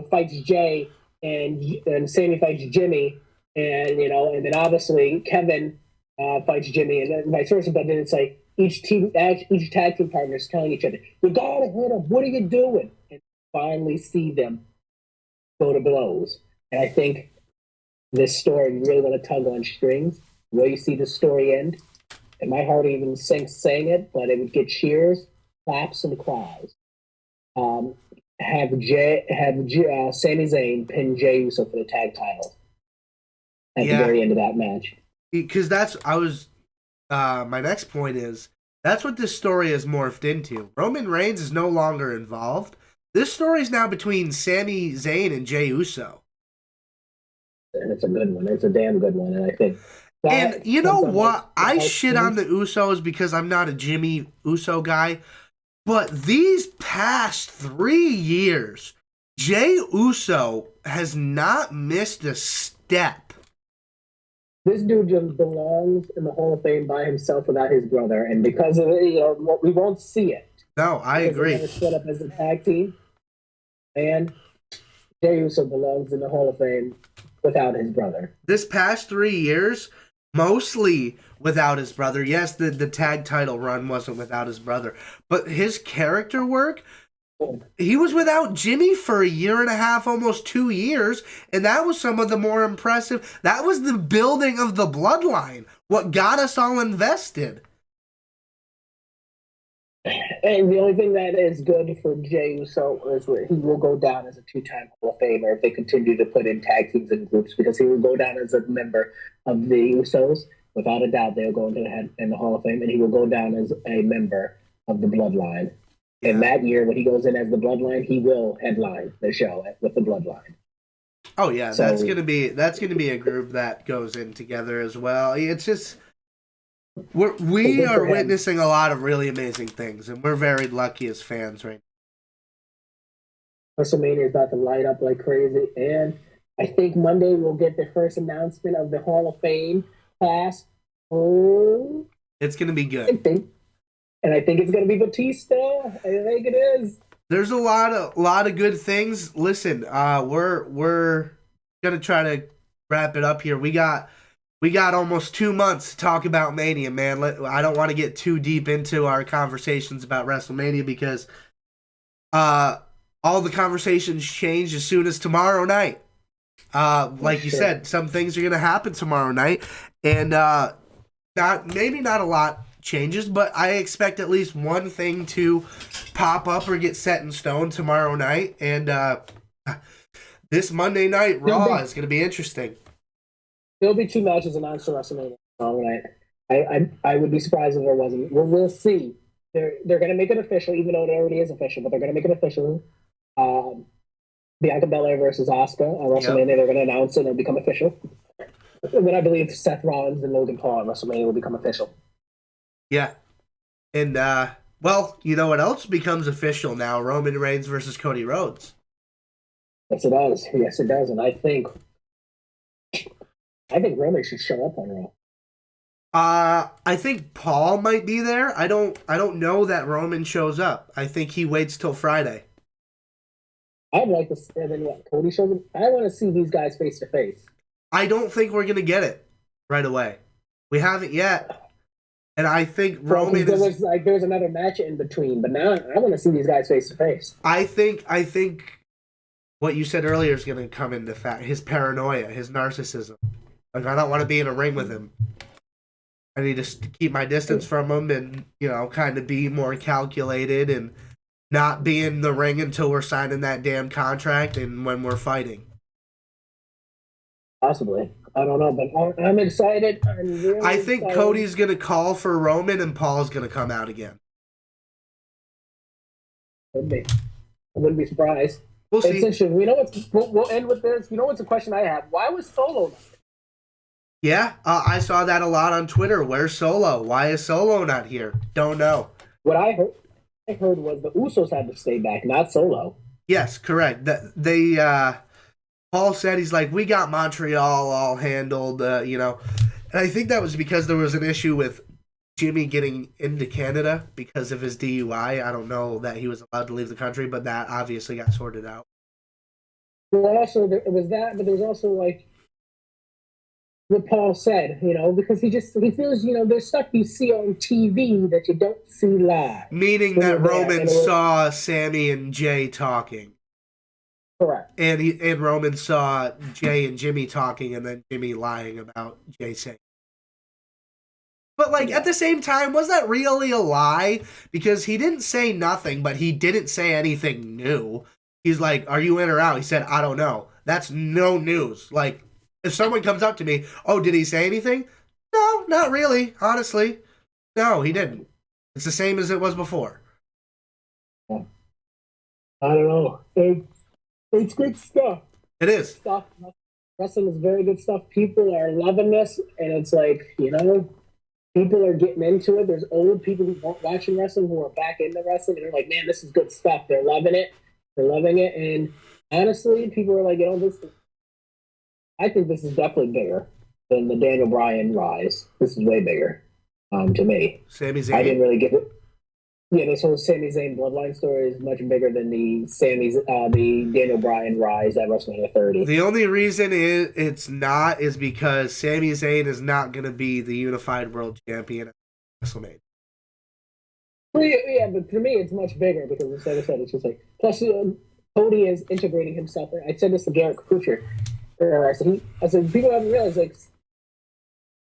fights Jay, and Sammy fights Jimmy, and then obviously Kevin fights Jimmy, and then vice versa. But then it's like each tag team partner is telling each other, "You gotta hit him. What are you doing?" And finally see them go to blows. And I think this story, you really want to tug on strings. Where you see the story end, and my heart even sinks saying it, but it would get cheers, claps, and cries. Have Sami Zayn pin Jey Uso for the tag title at the very end of that match. Because my next point is, that's what this story has morphed into. Roman Reigns is no longer involved. This story is now between Sami Zayn and Jey Uso. And it's a good one. It's a damn good one, and I think. And you know what? I shit on the Usos because I'm not a Jimmy Uso guy. But these past 3 years, Jey Uso has not missed a step. This dude just belongs in the Hall of Fame by himself without his brother, and because of it, we won't see it. No, I agree. They're split up as a tag team, and Jey Uso belongs in the Hall of Fame without his brother. This past 3 years, mostly without his brother. Yes, the tag title run wasn't without his brother, but his character work, he was without Jimmy for 1.5 years, almost 2 years, and that was some of the more impressive. That was the building of the bloodline, what got us all invested. And the only thing that is good for Jey Uso is he will go down as a 2-time Hall of Famer if they continue to put in tag teams and groups, because he will go down as a member of the Usos. Without a doubt, they'll go into the Hall of Fame, and he will go down as a member of the Bloodline. Yeah. And that year, when he goes in as the Bloodline, he will headline the show with the Bloodline. Oh yeah, so, that's gonna be a group that goes in together as well. It's just. We are witnessing a lot of really amazing things, and we're very lucky as fans right now. WrestleMania is about to light up like crazy, and I think Monday we'll get the first announcement of the Hall of Fame class. It's going to be good. I think it's going to be Batista. I think it is. There's a lot of good things. Listen, we're going to try to wrap it up here. We got almost 2 months to talk about Mania, man. I don't want to get too deep into our conversations about WrestleMania because all the conversations change as soon as tomorrow night. Like you said, some things are going to happen tomorrow night, and not a lot changes, but I expect at least one thing to pop up or get set in stone tomorrow night, and this Monday night Raw is going to be interesting. There'll be 2 matches announced for WrestleMania tomorrow night. I would be surprised if there wasn't. We'll see. They're going to make it official, even though it already is official, but they're going to make it official. Bianca Belair versus Asuka on WrestleMania. Yep. They're going to announce it and it'll become official. And then I believe Seth Rollins and Logan Paul on WrestleMania will become official. Yeah. And, well, you know what else becomes official now? Roman Reigns versus Cody Rhodes. Yes, it does. Yes, it does. And I think Roman should show up on Raw. I think Paul might be there. I don't know that Roman shows up. I think he waits till Friday. I'd like to, and then what? Cody shows up. I want to see these guys face to face. I don't think we're gonna get it right away. We haven't yet, and I think Roman. There was another match in between, but now I want to see these guys face to face. I think what you said earlier is gonna come into fact. His paranoia, his narcissism. Like, I don't want to be in a ring with him. I need to keep my distance from him and, kind of be more calculated and not be in the ring until we're signing that damn contract and when we're fighting. Possibly. I don't know, but I'm excited. I think excited. Cody's going to call for Roman and Paul's going to come out again. Could be. I wouldn't be surprised. We'll see. We'll end with this. You know what's a question I have? Why was Solo not? Yeah, I saw that a lot on Twitter. Where's Solo? Why is Solo not here? Don't know. What I heard was the Usos had to stay back, not Solo. Yes, correct. Paul said, he's like, we got Montreal all handled, And I think that was because there was an issue with Jimmy getting into Canada because of his DUI. I don't know that he was allowed to leave the country, but that obviously got sorted out. Well, also, it was that, but there was also, what Paul said, because he feels, there's stuff you see on TV that you don't see live. Meaning that Roman saw Sammy and Jay talking. Correct. And Roman saw Jay and Jimmy talking, and then Jimmy lying about Jay saying. But, at the same time, was that really a lie? Because he didn't say nothing, but he didn't say anything new. He's like, are you in or out? He said, I don't know. That's no news. If someone comes up to me, oh, did he say anything? No, not really, honestly. No, he didn't. It's the same as it was before. I don't know. It's good stuff. It is. Wrestling is very good stuff. People are loving this, and it's people are getting into it. There's old people who aren't watching wrestling who are back into wrestling, and they're like, man, this is good stuff. They're loving it. And honestly, people are like, I think this is definitely bigger than the Daniel Bryan rise. This is way bigger, to me. Sami Zayn? I didn't really get it. Yeah, this whole Sami Zayn bloodline story is much bigger than the Daniel Bryan rise at WrestleMania 30. The only reason it's not is because Sami Zayn is not going to be the unified world champion at WrestleMania. Well, yeah, but to me, it's much bigger because, as I said, it's just plus Cody is integrating himself. I said this to Garrett Kucher. I said, people haven't realized,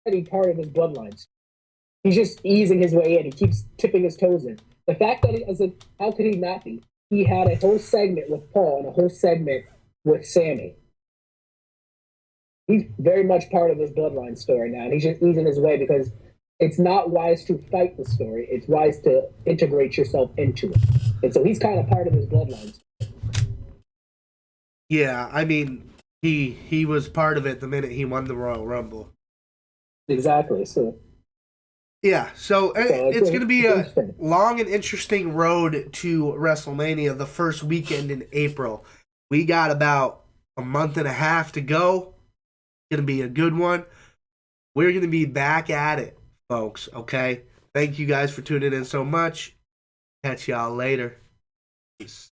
he's part of his bloodlines. He's just easing his way in. He keeps tipping his toes in. The fact that how could he not be? He had a whole segment with Paul and a whole segment with Sammy. He's very much part of his bloodline story now, and he's just easing his way because it's not wise to fight the story. It's wise to integrate yourself into it. And so he's kind of part of his bloodline. Yeah, I mean, he was part of it the minute he won the Royal Rumble. Exactly. So it's going to be a long and interesting road to WrestleMania the first weekend in April. We got about a month and a half to go. It's going to be a good one. We're going to be back at it, folks, okay? Thank you guys for tuning in so much. Catch y'all later. Peace.